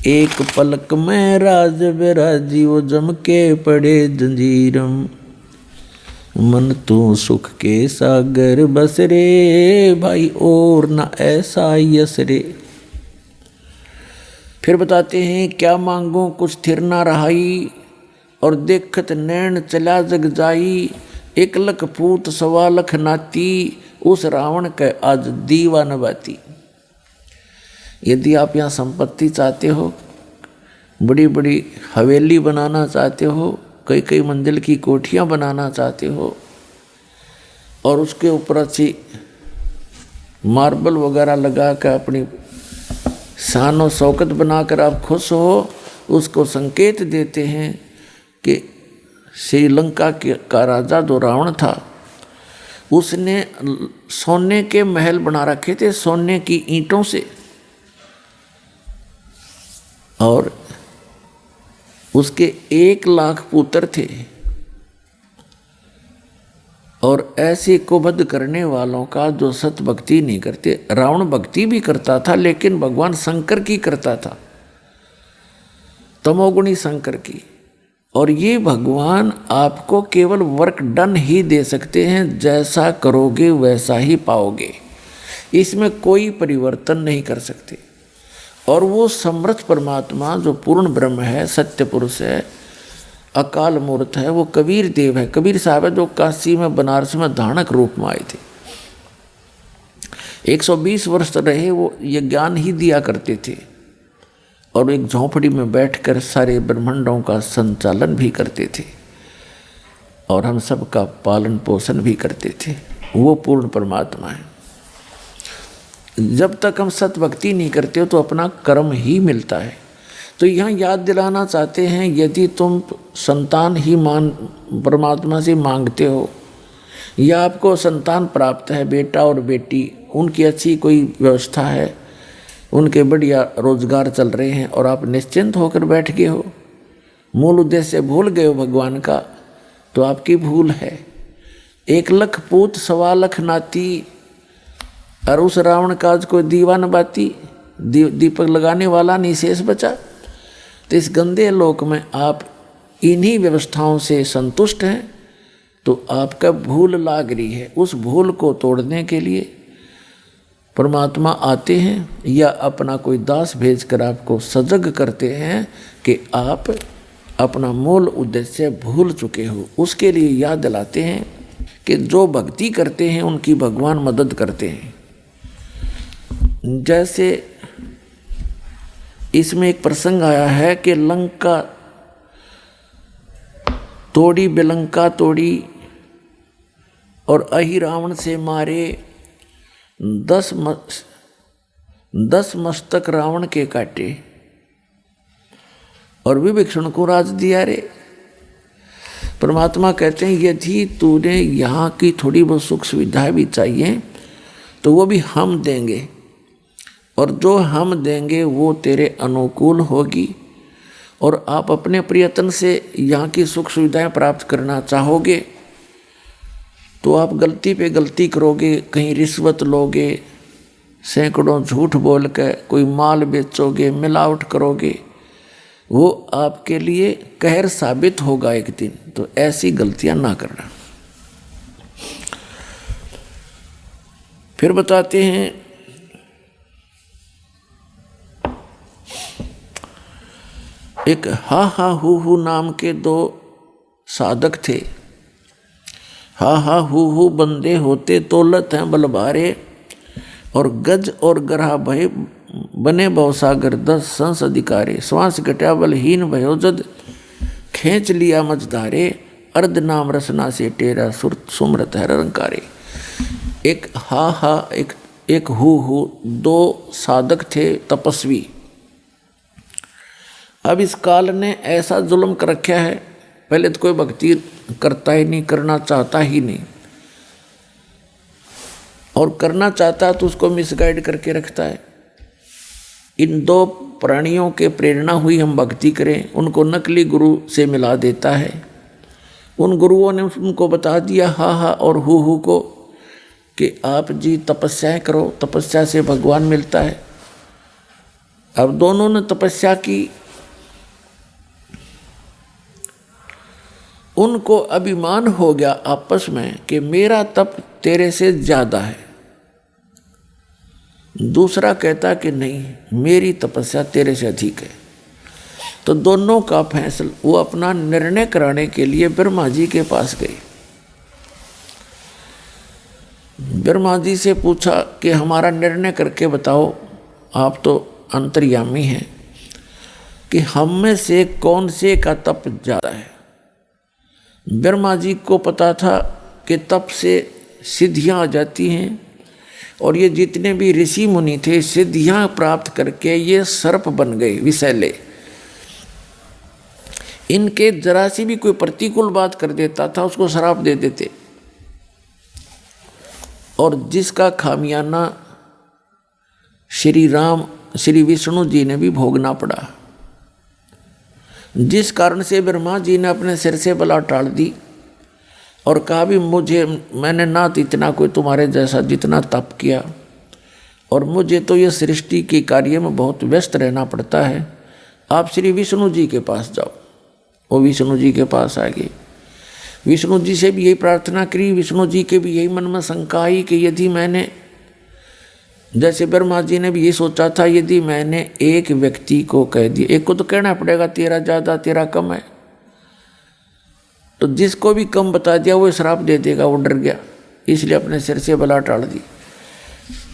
एक पलक में राज विराजी वो जम के पड़े जंजीरम, मन तू सुख के सागर बस रे भाई और न ऐसा यस रे। फिर बताते हैं, क्या मांगो कुछ थिर ना रहाई, और देखत नैन चला जग जाई, 1 लख पूत 1.25 लाख नाती, उस रावण के आज दीवा न बाती। यदि आप यहाँ संपत्ति चाहते हो, बड़ी बड़ी हवेली बनाना चाहते हो, कई कई मंजिल की कोठियाँ बनाना चाहते हो, और उसके ऊपर अच्छी मार्बल वगैरह लगा कर अपनी शान और शौकत बनाकर आप खुश हो, उसको संकेत देते हैं कि श्रीलंका का राजा जो रावण था, उसने सोने के महल बना रखे थे, सोने की ईंटों से, और उसके 1 लाख पुत्र थे। और ऐसे कुबद्ध करने वालों का जो सत भक्ति नहीं करते, रावण भक्ति भी करता था लेकिन भगवान शंकर की करता था, तमोगुणी शंकर की। और ये भगवान आपको केवल वर्क डन ही दे सकते हैं, जैसा करोगे वैसा ही पाओगे, इसमें कोई परिवर्तन नहीं कर सकते। और वो समर्थ परमात्मा जो पूर्ण ब्रह्म है, सत्य पुरुष है, अकाल मूर्त है, वो कबीर देव है। कबीर साहब है जो काशी में बनारस में धानक रूप में आए थे। 120 वर्ष रहे वो, ये ज्ञान ही दिया करते थे और एक झोंपड़ी में बैठकर सारे ब्रह्मांडों का संचालन भी करते थे और हम सब का पालन पोषण भी करते थे। वो पूर्ण परमात्मा है। जब तक हम सत भक्ति नहीं करते हो तो अपना कर्म ही मिलता है। तो यहाँ याद दिलाना चाहते हैं, यदि तुम संतान ही परमात्मा से मांगते हो या आपको संतान प्राप्त है, बेटा और बेटी, उनकी अच्छी कोई व्यवस्था है, उनके बढ़िया रोजगार चल रहे हैं और आप निश्चिंत होकर बैठ गए हो, मूल उद्देश्य भूल गए हो भगवान का, तो आपकी भूल है। 1 लाख पूत 1.25 लाख नाती, और उस रावण का आज कोई दीवा न बाती, दीपक लगाने वाला नहीं शेष बचा। तो इस गंदे लोक में आप इन्हीं व्यवस्थाओं से संतुष्ट हैं तो आपका भूल लाग रही है। उस भूल को तोड़ने के लिए परमात्मा आते हैं या अपना कोई दास भेजकर आपको सजग करते हैं कि आप अपना मूल उद्देश्य भूल चुके हो। उसके लिए याद दिलाते हैं कि जो भक्ति करते हैं उनकी भगवान मदद करते हैं। जैसे इसमें एक प्रसंग आया है कि लंका तोड़ी बिलंका तोड़ी और अहि रावण से मारे 10 मस्तक रावण के काटे और विभीषण को राज दिया रे। परमात्मा कहते हैं यदि तूने यहाँ की थोड़ी बहुत सुख सुविधाएं भी चाहिए तो वो भी हम देंगे, और जो हम देंगे वो तेरे अनुकूल होगी। और आप अपने प्रयत्न से यहाँ की सुख सुविधाएं प्राप्त करना चाहोगे तो आप गलती पे गलती करोगे, कहीं रिश्वत लोगे, सैकड़ों झूठ बोल के कोई माल बेचोगे, मिलावट करोगे, वो आपके लिए कहर साबित होगा एक दिन। तो ऐसी गलतियां ना करना। फिर बताते हैं एक हा हा हु नाम के 2 साधक थे। हा हा हु बंदे होते तोलत हैं बलभारे, और गज और गरहा भय बने भवसागर 10 संस अधिकारे। श्वास घटा बलहीन भयो जद खींच लिया मझधारे, अर्ध नाम रसना से टेरा सुमरत है रंकारे। एक हा एक हु 2 साधक थे तपस्वी। अब इस काल ने ऐसा जुल्म कर रखा है, पहले तो कोई भक्ति करता ही नहीं, करना चाहता ही नहीं, और करना चाहता तो उसको मिसगाइड करके रखता है। इन 2 प्राणियों के प्रेरणा हुई हम भक्ति करें, उनको नकली गुरु से मिला देता है। उन गुरुओं ने उनको बता दिया हा और हु को कि आप जी तपस्याएं करो, तपस्या से भगवान मिलता है। अब दोनों ने तपस्या की, उनको अभिमान हो गया आपस में कि मेरा तप तेरे से ज्यादा है। दूसरा कहता कि नहीं, मेरी तपस्या तेरे से अधिक है। तो दोनों का फैसला, वो अपना निर्णय कराने के लिए ब्रह्मा जी के पास गए। ब्रह्मा जी से पूछा कि हमारा निर्णय करके बताओ, आप तो अंतर्यामी हैं, कि हम में से कौन से का तप ज्यादा है। ब्रह्मा जी को पता था कि तप से सिद्धियां आ जाती हैं, और ये जितने भी ऋषि मुनि थे सिद्धियां प्राप्त करके ये सर्प बन गए विषैले। इनके जरा सी भी कोई प्रतिकूल बात कर देता था उसको श्राप दे देते, और जिसका खामियाना श्री विष्णु जी ने भी भोगना पड़ा। जिस कारण से ब्रह्मा जी ने अपने सिर से बला टाल दी और कहा भी मैंने ना इतना कोई तुम्हारे जैसा जितना तप किया, और मुझे तो ये सृष्टि के कार्य में बहुत व्यस्त रहना पड़ता है, आप श्री विष्णु जी के पास जाओ। वो विष्णु जी के पास आ गए। विष्णु जी से भी यही प्रार्थना करी। विष्णु जी के भी यही मन में शंका आई कि यदि मैंने, जैसे ब्रह्मा जी ने भी ये सोचा था, यदि मैंने एक व्यक्ति को कह दिया, एक को तो कहना पड़ेगा तेरा ज़्यादा तेरा कम है, तो जिसको भी कम बता दिया वो श्राप दे देगा। वो डर गया, इसलिए अपने सिर से बला टाल दी।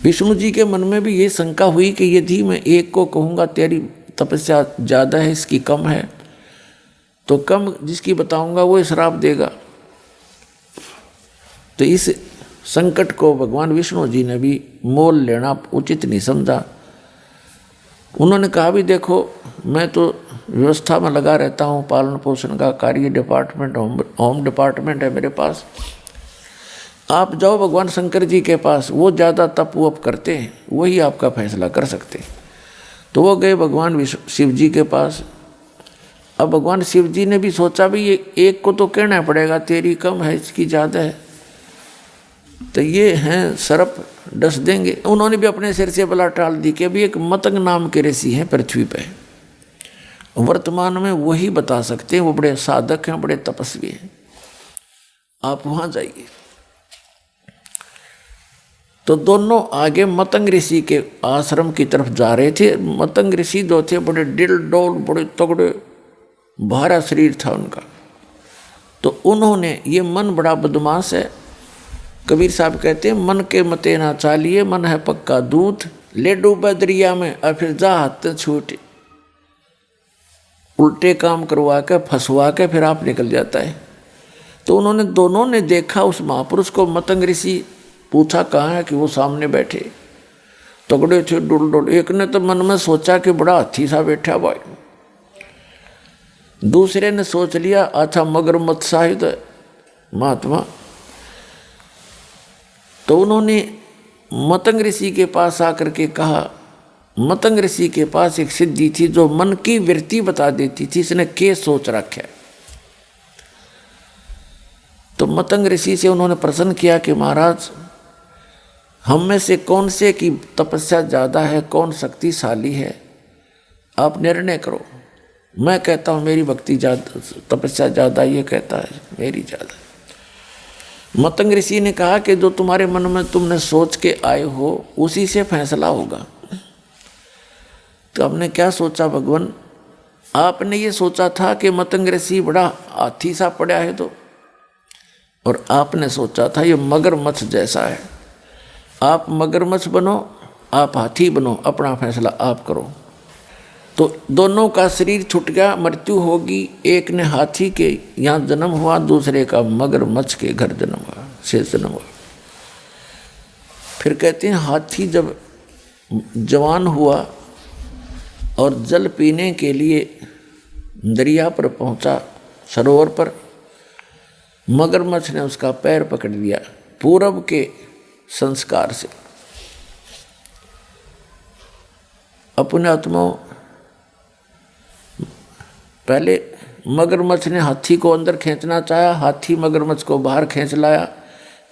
विष्णु जी के मन में भी ये शंका हुई कि यदि मैं एक को कहूँगा तेरी तपस्या ज़्यादा है, इसकी कम है, तो कम जिसकी बताऊँगा वो श्राप देगा। तो इस संकट को भगवान विष्णु जी ने भी मोल लेना उचित नहीं समझा। उन्होंने कहा भी देखो मैं तो व्यवस्था में लगा रहता हूँ, पालन पोषण का कार्य डिपार्टमेंट, होम डिपार्टमेंट है मेरे पास, आप जाओ भगवान शंकर जी के पास, वो ज़्यादा तप वप करते हैं, वही आपका फैसला कर सकते हैं। तो वो गए भगवान शिव जी के पास। अब भगवान शिव जी ने भी सोचा भी ये एक को तो कहना पड़ेगा तेरी कम है, इसकी ज़्यादा है, तो ये हैं सर्प डस देंगे। उन्होंने भी अपने सिर से बला टाल दी कि अभी एक मतंग नाम के ऋषि हैं पृथ्वी पे, वर्तमान में वही बता सकते हैं, वो बड़े साधक हैं, बड़े तपस्वी हैं, आप वहाँ जाइए। तो दोनों आगे मतंग ऋषि के आश्रम की तरफ जा रहे थे। मतंग ऋषि जो थे बड़े डिल डोल, बड़े तगड़े, भारा शरीर था उनका। तो उन्होंने, ये मन बड़ा बदमाश है, कबीर साहब कहते हैं मन के मते ना चालिए, मन है पक्का दूध, ले डूबे दरिया में और फिर जा हाथ छूटे। उल्टे काम करवा के फंसवा के फिर आप निकल जाता है। तो उन्होंने दोनों ने देखा उस महापुरुष को। मतंग ऋषि पूछा कहाँ है, कि वो सामने बैठे तगड़े थे, डुल डुल। एक ने तो मन में सोचा कि बड़ा हाथी सा बैठा भाई, दूसरे ने सोच लिया अच्छा मगरमच्छ साहित महात्मा। तो उन्होंने मतंग ऋषि के पास आकर के कहा, मतंग ऋषि के पास एक सिद्धि थी जो मन की वृत्ति बता देती थी, इसने क्या सोच रखा है। तो मतंग ऋषि से उन्होंने प्रश्न किया कि महाराज हम में से कौन से की तपस्या ज़्यादा है, कौन शक्तिशाली है, आप निर्णय करो। मैं कहता हूँ मेरी भक्ति ज़्यादा, तपस्या ज़्यादा, ये कहता है मेरी ज़्यादा। मतंग ऋषि ने कहा कि जो तुम्हारे मन में तुमने सोच के आए हो उसी से फैसला होगा। तो हमने क्या सोचा भगवान, आपने ये सोचा था कि मतंग ऋषि बड़ा हाथी सा पड़ा है, तो और आपने सोचा था ये मगरमच्छ जैसा है। आप मगरमच्छ बनो, आप हाथी बनो, अपना फैसला आप करो। तो दोनों का शरीर छूट गया, मृत्यु होगी। एक ने हाथी के यहाँ जन्म हुआ, दूसरे का मगरमच्छ के घर जन्म हुआ, शेष जन्म हुआ। फिर कहते हैं हाथी जब जवान हुआ और जल पीने के लिए दरिया पर पहुंचा, सरोवर पर, मगरमच्छ ने उसका पैर पकड़ लिया पूरब के संस्कार से। अपने आत्मा पहले मगरमच्छ ने हाथी को अंदर खींचना चाहा, हाथी मगरमच्छ को बाहर खींच लाया,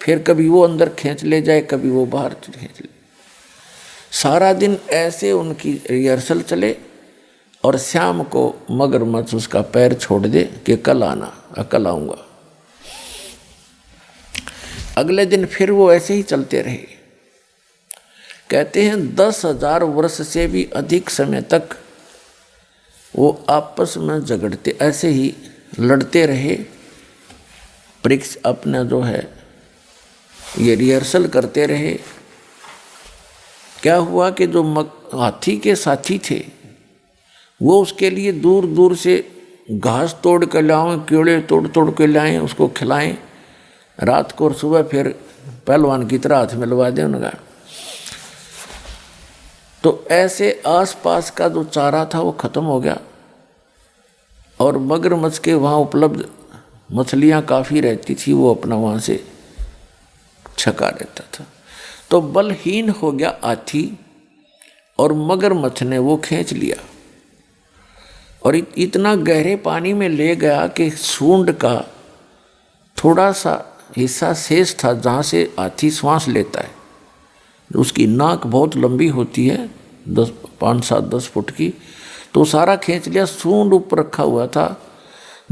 फिर कभी वो अंदर खींच ले जाए, कभी वो बाहर खींच ले। सारा दिन ऐसे उनकी रिहर्सल चले और शाम को मगरमच्छ उसका पैर छोड़ दे कि कल आना, कल आऊँगा। अगले दिन फिर वो ऐसे ही चलते रहे। कहते हैं 10,000 वर्ष से भी अधिक समय तक वो आपस में झगड़ते, ऐसे ही लड़ते रहे। परीक्षा अपना जो है ये रिहर्सल करते रहे। क्या हुआ कि जो हाथी के साथी थे वो उसके लिए दूर दूर से घास तोड़ के लाएं, कीड़े तोड़ तोड़ के लाएं, उसको खिलाएं रात को, और सुबह फिर पहलवान की तरह हाथ मिलवा दें उनका। तो ऐसे आसपास का जो चारा था वो खत्म हो गया और मगरमच्छ के वहाँ उपलब्ध मछलियाँ काफ़ी रहती थी, वो अपना वहाँ से छका रहता था। तो बलहीन हो गया हाथी और मगरमच्छ ने वो खींच लिया और इतना गहरे पानी में ले गया कि सूंड का थोड़ा सा हिस्सा शेष था जहाँ से हाथी श्वास लेता है। उसकी नाक बहुत लंबी होती है, 5-7-10 फुट की, तो सारा खींच लिया। सूंड ऊपर रखा हुआ था।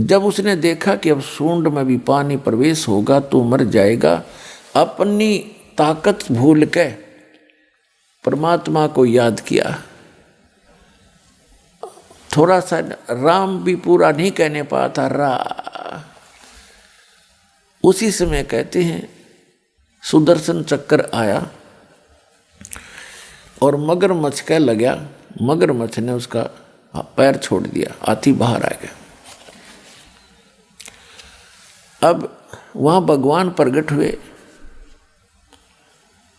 जब उसने देखा कि अब सूंड में भी पानी प्रवेश होगा तो मर जाएगा, अपनी ताकत भूल के परमात्मा को याद किया। थोड़ा सा राम भी पूरा नहीं कहने पाया था, रा। उसी समय कहते हैं सुदर्शन चक्र आया और मगरमच्छ का लगा, मगरमच्छ ने उसका पैर छोड़ दिया, हाथी बाहर आ गया। अब वहाँ भगवान प्रकट हुए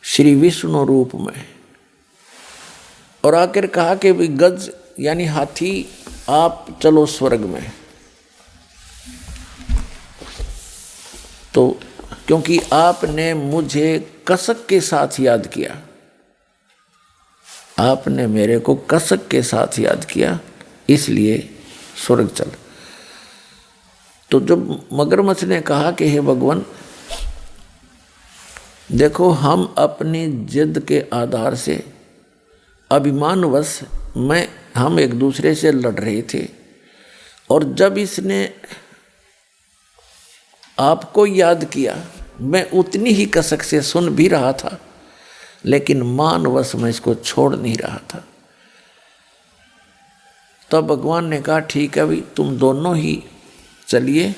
श्री विष्णु रूप में और आकर कहा कि भाई गज यानी हाथी आप चलो स्वर्ग में। तो क्योंकि आपने मुझे कसक के साथ याद किया, आपने मेरे को कसक के साथ याद किया, इसलिए स्वर्ग चल। तो जब मगरमच्छ ने कहा कि हे भगवान देखो, हम अपनी जिद के आधार से अभिमानवश हम एक दूसरे से लड़ रहे थे, और जब इसने आपको याद किया मैं उतनी ही कसक से सुन भी रहा था, लेकिन मानवश मैं इसको छोड़ नहीं रहा था। तब भगवान ने कहा ठीक है भाई, तुम दोनों ही चलिए,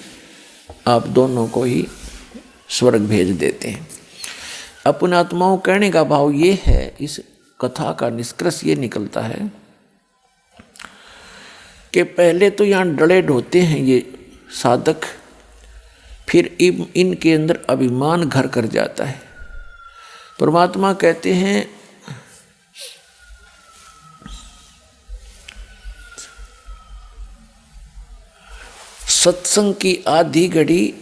आप दोनों को ही स्वर्ग भेज देते हैं। अपने आत्माओं कहने का भाव ये है, इस कथा का निष्कर्ष ये निकलता है कि पहले तो यहाँ डले ढोते हैं ये साधक, फिर इनके अंदर अभिमान घर कर जाता है। परमात्मा कहते हैं सत्संग की आधी घड़ी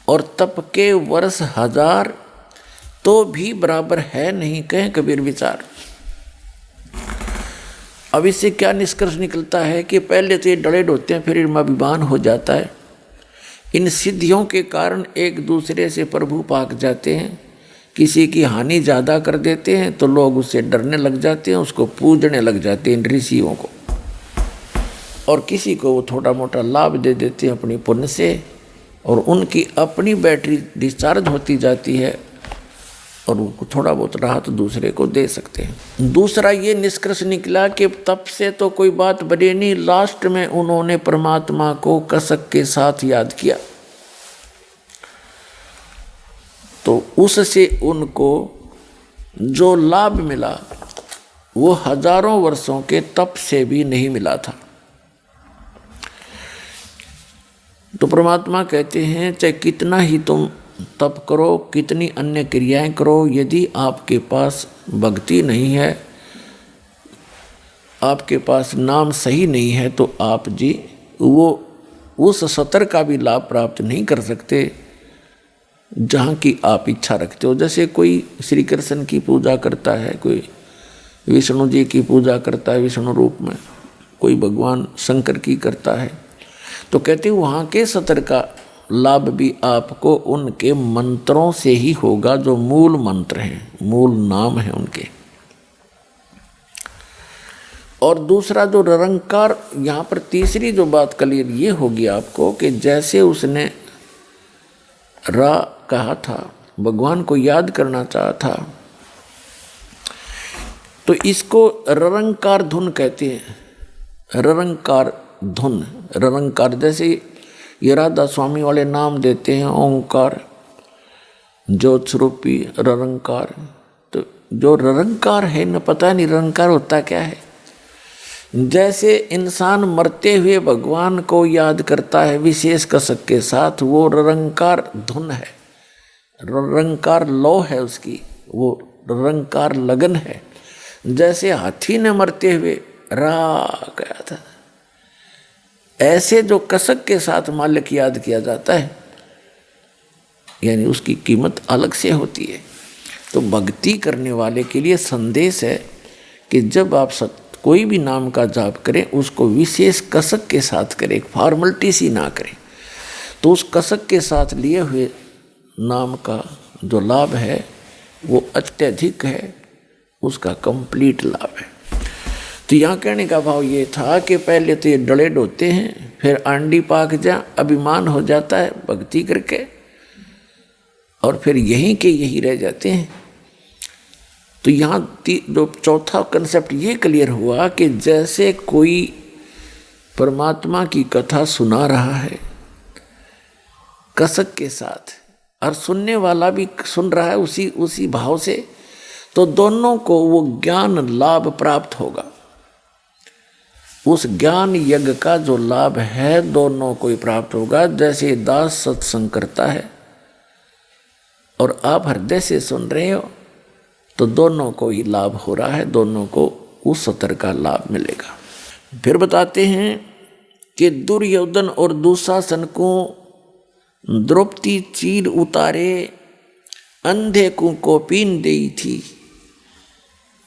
और तप के वर्ष 1000 तो भी बराबर है नहीं, कहें कबीर विचार। अब इससे क्या निष्कर्ष निकलता है कि पहले तो ये डले ढोते हैं, फिर इनमें अभिमान हो जाता है। इन सिद्धियों के कारण एक दूसरे से प्रभु पाक जाते हैं, किसी की हानि ज़्यादा कर देते हैं तो लोग उससे डरने लग जाते हैं, उसको पूजने लग जाते हैं इन ऋषियों को, और किसी को वो थोड़ा मोटा लाभ दे देते हैं अपनी पुण्य से, और उनकी अपनी बैटरी डिस्चार्ज होती जाती है और उनको थोड़ा बहुत राहत दूसरे को दे सकते हैं। दूसरा ये निष्कर्ष निकला कि तब से तो कोई बात बनी नहीं, लास्ट में उन्होंने परमात्मा को कसक के साथ याद किया, तो उससे उनको जो लाभ मिला वो हजारों वर्षों के तप से भी नहीं मिला था। तो परमात्मा कहते हैं चाहे कितना ही तुम तप करो, कितनी अन्य क्रियाएं करो, यदि आपके पास भक्ति नहीं है, आपके पास नाम सही नहीं है, तो आप जी वो उस सतर का भी लाभ प्राप्त नहीं कर सकते जहाँ की आप इच्छा रखते हो। जैसे कोई श्री कृष्ण की पूजा करता है, कोई विष्णु जी की पूजा करता है विष्णु रूप में, कोई भगवान शंकर की करता है, तो कहते वहाँ के सतर का लाभ भी आपको उनके मंत्रों से ही होगा, जो मूल मंत्र हैं, मूल नाम है उनके। और दूसरा जो निरंकार, यहाँ पर तीसरी जो बात क्लियर ये होगी आपको कि जैसे उसने रा कहा था, भगवान को याद करना चाहा था, तो इसको निरंकार धुन कहते हैं। निरंकार धुन, निरंकार जैसे ये राधा स्वामी वाले नाम देते हैं ओंकार, ज्योत स्वरूपी निरंकार। तो जो निरंकार है न, पता नहीं निरंकार होता क्या है। जैसे इंसान मरते हुए भगवान को याद करता है विशेष कसक के साथ, वो निरंकार धुन है, निरंकार लौ है उसकी, वो निरंकार लगन है। जैसे हाथी ने मरते हुए रा गया था, ऐसे जो कसक के साथ मालिक याद किया जाता है, यानी उसकी कीमत अलग से होती है। तो भक्ति करने वाले के लिए संदेश है कि जब आप कोई भी नाम का जाप करें, उसको विशेष कसक के साथ करें, फॉर्मलिटी सी ना करें। तो उस कसक के साथ लिए हुए नाम का जो लाभ है वो अत्यधिक है, उसका कंप्लीट लाभ है। तो यहाँ कहने का भाव ये था कि पहले तो ये डले ढोते हैं, फिर आंडी पाक जा, अभिमान हो जाता है भक्ति करके, और फिर यहीं के यही रह जाते हैं। तो यहाँ जो चौथा कंसेप्ट ये क्लियर हुआ कि जैसे कोई परमात्मा की कथा सुना रहा है कसक के साथ, और सुनने वाला भी सुन रहा है उसी भाव से, तो दोनों को वो ज्ञान लाभ प्राप्त होगा। उस ज्ञान यज्ञ का जो लाभ है दोनों को ही प्राप्त होगा। जैसे दास सत्संग करता है और आप हृदय से सुन रहे हो तो दोनों को ही लाभ हो रहा है, दोनों को उस सत्र का लाभ मिलेगा। फिर बताते हैं कि दुर्योधन और दुशासन को द्रौपदी चीर उतारे, अंधे को कोपीन देई थी,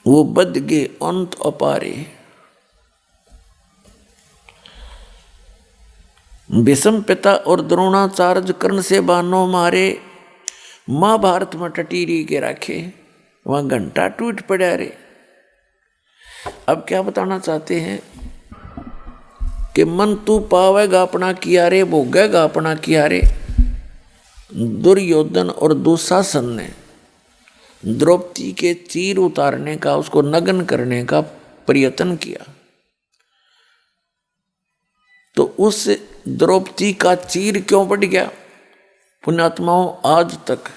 वो बद गे अंत अपारे। भीष्म पिता और द्रोणाचार्य कर्ण से बानों मारे, महाभारत में टटीरी के रखे, वहां घंटा टूट पड़ा रे। अब क्या बताना चाहते हैं कि मन तू पावेगा अपना किया रे, भोगेगा अपना किया रे। दुर्योधन और दुशासन ने द्रौपदी के चीर उतारने का, उसको नग्न करने का प्रयत्न किया, तो उस द्रौपदी का चीर क्यों बढ़ गया? पुण्यात्माओं, आज तक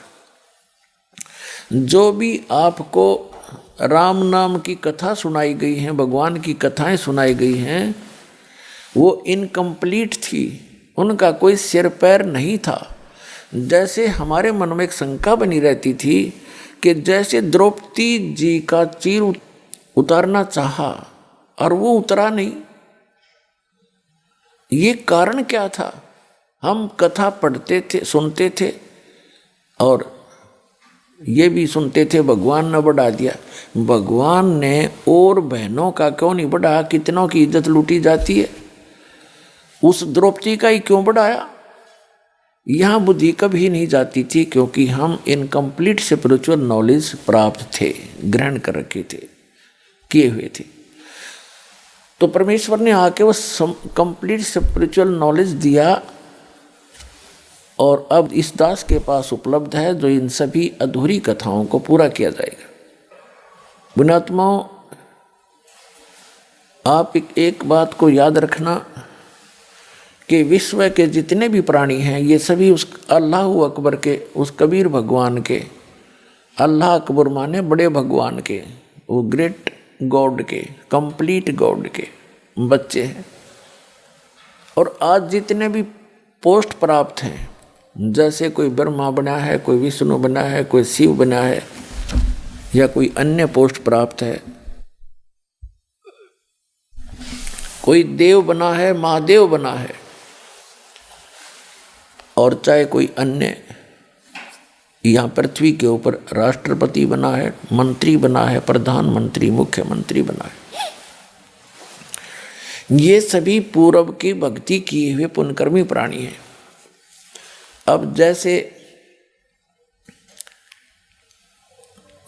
जो भी आपको राम नाम की कथा सुनाई गई है, भगवान की कथाएं सुनाई गई हैं, वो इनकम्प्लीट थी, उनका कोई सिर पैर नहीं था। जैसे हमारे मन में एक शंका बनी रहती थी कि जैसे द्रौपदी जी का चीर उतारना चाहा और वो उतरा नहीं, ये कारण क्या था? हम कथा पढ़ते थे, सुनते थे और ये भी सुनते थे भगवान ने बढ़ा दिया। भगवान ने और बहनों का क्यों नहीं बढ़ाया? कितनों की इज्जत लूटी जाती है, उस द्रौपदी का ही क्यों बढ़ाया? यहाँ बुद्धि कभी नहीं जाती थी, क्योंकि हम इनकम्प्लीट स्पिरिचुअल नॉलेज प्राप्त थे, ग्रहण कर रखे थे, किए हुए थे। तो परमेश्वर ने आके वो कंप्लीट स्पिरिचुअल नॉलेज दिया और अब इस दास के पास उपलब्ध है, जो इन सभी अधूरी कथाओं को पूरा किया जाएगा। पुण्यात्माओं, आप एक बात को याद रखना कि विश्व के जितने भी प्राणी हैं, ये सभी उस अल्लाह अकबर के, उस कबीर भगवान के, अल्लाह अकबर माने बड़े भगवान के, वो ग्रेट गॉड के, कंप्लीट गॉड के बच्चे हैं। और आज जितने भी पोस्ट प्राप्त हैं, जैसे कोई ब्रह्मा बना है, कोई विष्णु बना है, कोई शिव बना है, या कोई अन्य पोस्ट प्राप्त है, कोई देव बना है, महादेव बना है, और चाहे कोई अन्य यहाँ पृथ्वी के ऊपर राष्ट्रपति बना है, मंत्री बना है, प्रधानमंत्री, मुख्यमंत्री बना है, ये सभी पूर्व की भक्ति किए हुए पुण्यकर्मी प्राणी हैं। अब जैसे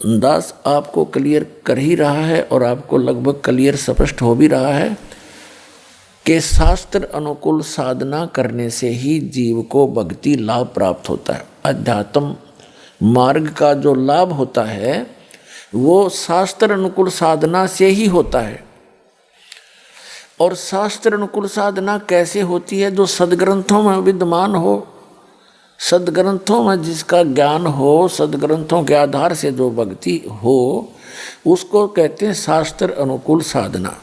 दास आपको क्लियर कर ही रहा है और आपको लगभग क्लियर स्पष्ट हो भी रहा है कि शास्त्र अनुकूल साधना करने से ही जीव को भक्ति लाभ प्राप्त होता है। अध्यात्म मार्ग का जो लाभ होता है वो शास्त्र अनुकूल साधना से ही होता है। और शास्त्र अनुकूल साधना कैसे होती है? जो सदग्रंथों में विद्यमान हो, सदग्रंथों में जिसका ज्ञान हो, सदग्रंथों के आधार से जो भक्ति हो, उसको कहते हैं शास्त्र अनुकूल साधना।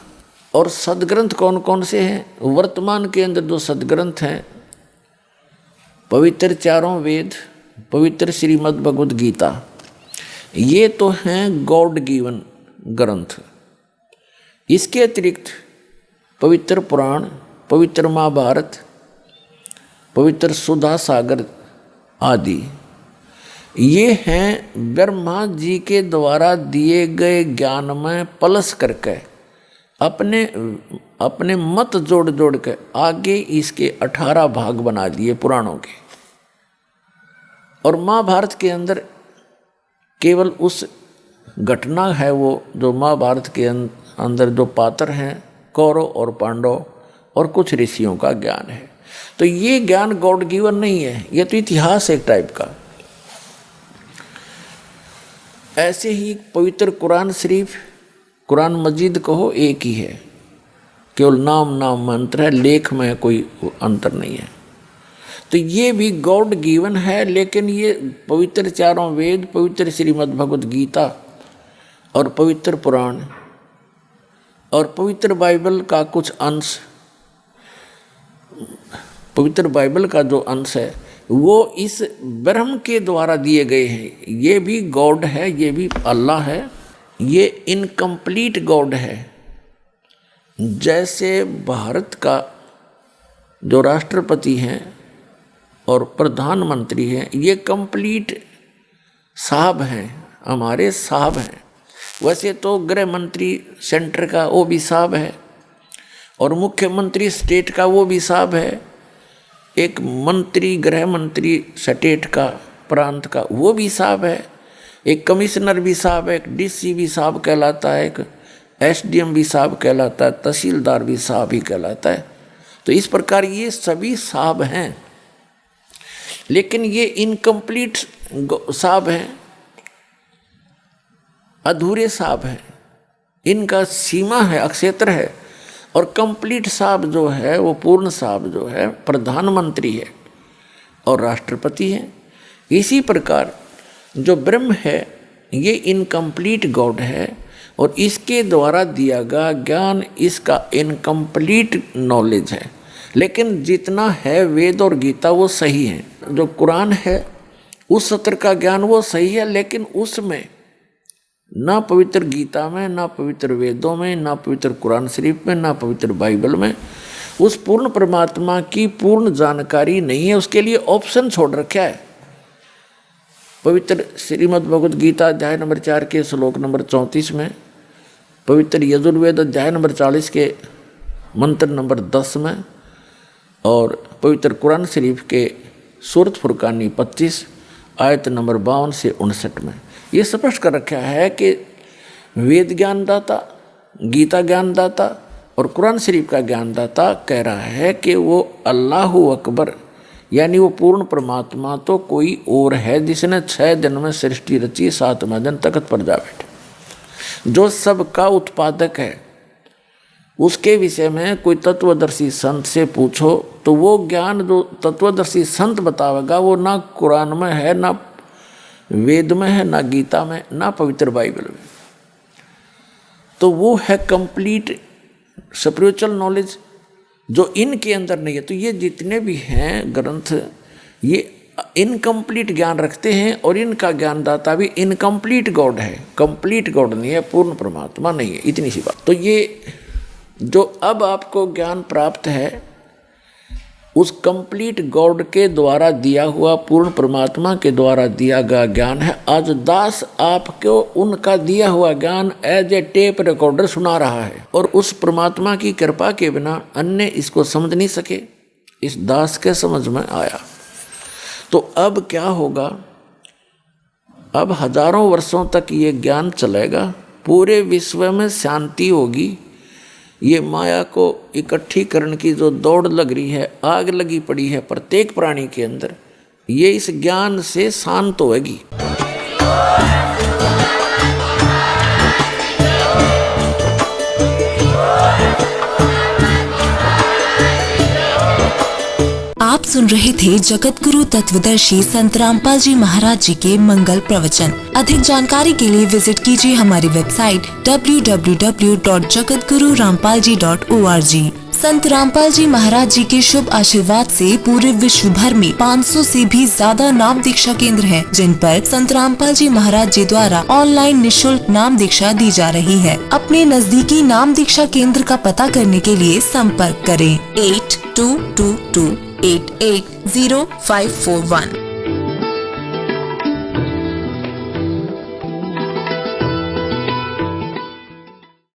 और सदग्रंथ कौन कौन से हैं? वर्तमान के अंदर जो सदग्रंथ हैं, पवित्र चारों वेद, पवित्र श्रीमद् भगवद गीता, ये तो हैं गॉड गिवन ग्रंथ। इसके अतिरिक्त पवित्र पुराण, पवित्र महाभारत, पवित्र सुधा सागर आदि, ये हैं ब्रह्मा जी के द्वारा दिए गए ज्ञान में पलस करके अपने मत जोड़ जोड़ के आगे इसके 18 भाग बना दिए पुराणों के। और महाभारत के अंदर केवल उस घटना है, वो जो महाभारत के अंदर जो पात्र हैं, कौरव और पांडव और कुछ ऋषियों का ज्ञान है। तो ये ज्ञान गॉड गिवन नहीं है, ये तो इतिहास एक टाइप का। ऐसे ही पवित्र कुरान शरीफ, कुरान मजीद कहो, एक ही है, केवल नाम नाम मंत्र है, लेख में कोई अंतर नहीं है। तो ये भी गॉड गिवन है, लेकिन ये पवित्र चारों वेद, पवित्र श्रीमद् भगवद गीता, और पवित्र पुराण और पवित्र बाइबल का कुछ अंश, पवित्र बाइबल का जो अंश है वो इस ब्रह्म के द्वारा दिए गए हैं। ये भी गॉड है, ये भी अल्लाह है, ये इनकम्प्लीट गॉड है। जैसे भारत का जो राष्ट्रपति हैं और प्रधानमंत्री हैं, ये कंप्लीट साहब हैं, हमारे साहब हैं। वैसे तो गृह मंत्री सेंटर का वो भी साहब है, और मुख्यमंत्री स्टेट का वो भी साहब है, एक मंत्री गृह मंत्री स्टेट का प्रांत का वो भी साहब है, एक कमिश्नर भी साहब है, एक डीसी भी साहब कहलाता है, एक एसडीएम भी साहब कहलाता है, तहसीलदार भी साहब ही कहलाता है। तो इस प्रकार ये सभी साहब हैं, लेकिन ये इनकम्प्लीट साहब हैं, अधूरे साहब हैं, इनका सीमा है, अक्षेत्र है। और कंप्लीट साहब जो है वो पूर्ण साहब जो है प्रधानमंत्री है और राष्ट्रपति है। इसी प्रकार जो ब्रह्म है ये इनकम्प्लीट गॉड है, और इसके द्वारा दिया गया ज्ञान इसका इनकम्प्लीट नॉलेज है। लेकिन जितना है वेद और गीता वो सही है, जो कुरान है उस सत्र का ज्ञान वो सही है, लेकिन उसमें ना पवित्र गीता में, ना पवित्र वेदों में, ना पवित्र कुरान शरीफ में, ना पवित्र बाइबल में उस पूर्ण परमात्मा की पूर्ण जानकारी नहीं है। उसके लिए ऑप्शन छोड़ रखा है। पवित्र श्रीमद् भगवद गीता अध्याय नंबर 4 के श्लोक नंबर 34 में, पवित्र यजुर्वेद अध्याय नंबर 40 के मंत्र नंबर 10 में, और पवित्र कुरान शरीफ के सूरत फुरकानी 25 आयत नंबर 52 से 59 में ये स्पष्ट कर रखा है कि वेद ज्ञानदाता, गीता ज्ञानदाता और कुरान शरीफ का ज्ञानदाता कह रहा है कि वो अल्लाहु अकबर, यानी वो पूर्ण परमात्मा तो कोई और है जिसने 6 दिन में सृष्टि रची, 7वें दिन तख्त पर जा बैठे, जो सबका उत्पादक है। उसके विषय में कोई तत्वदर्शी संत से पूछो तो वो ज्ञान जो तत्वदर्शी संत बतावेगा वो ना कुरान में है, ना वेद में है, ना गीता में, ना पवित्र बाइबल में। तो वो है कंप्लीट स्पिरिचुअल नॉलेज जो इनके अंदर नहीं है। तो ये जितने भी हैं ग्रंथ ये इनकम्प्लीट ज्ञान रखते हैं, और इनका ज्ञानदाता भी इनकम्प्लीट गॉड है, कंप्लीट गॉड नहीं है, पूर्ण परमात्मा नहीं है। इतनी सी बात। तो ये जो अब आपको ज्ञान प्राप्त है उस कंप्लीट गॉड के द्वारा दिया हुआ, पूर्ण परमात्मा के द्वारा दिया गया ज्ञान है। आज दास आपको उनका दिया हुआ ज्ञान एज ए टेप रिकॉर्डर सुना रहा है, और उस परमात्मा की कृपा के बिना अन्य इसको समझ नहीं सके। इस दास के समझ में आया। तो अब क्या होगा? अब हजारों वर्षों तक ये ज्ञान चलेगा, पूरे विश्व में शांति होगी। ये माया को इकट्ठी करने की जो दौड़ लग रही है, आग लगी पड़ी है प्रत्येक प्राणी के अंदर, ये इस ज्ञान से शांत होगी। आप सुन रहे थे जगत गुरु तत्वदर्शी संत रामपाल जी महाराज जी के मंगल प्रवचन। अधिक जानकारी के लिए विजिट कीजिए हमारी वेबसाइट www.jagatgururampalji.org। संत रामपाल जी महाराज जी के शुभ आशीर्वाद से पूरे विश्व भर में 500 से भी ज्यादा नाम दीक्षा केंद्र हैं, जिन पर संत रामपाल जी महाराज जी द्वारा ऑनलाइन निःशुल्क नाम दीक्षा दी जा रही है। अपने नजदीकी नाम दीक्षा केंद्र का पता करने के लिए संपर्क करें 8222880541।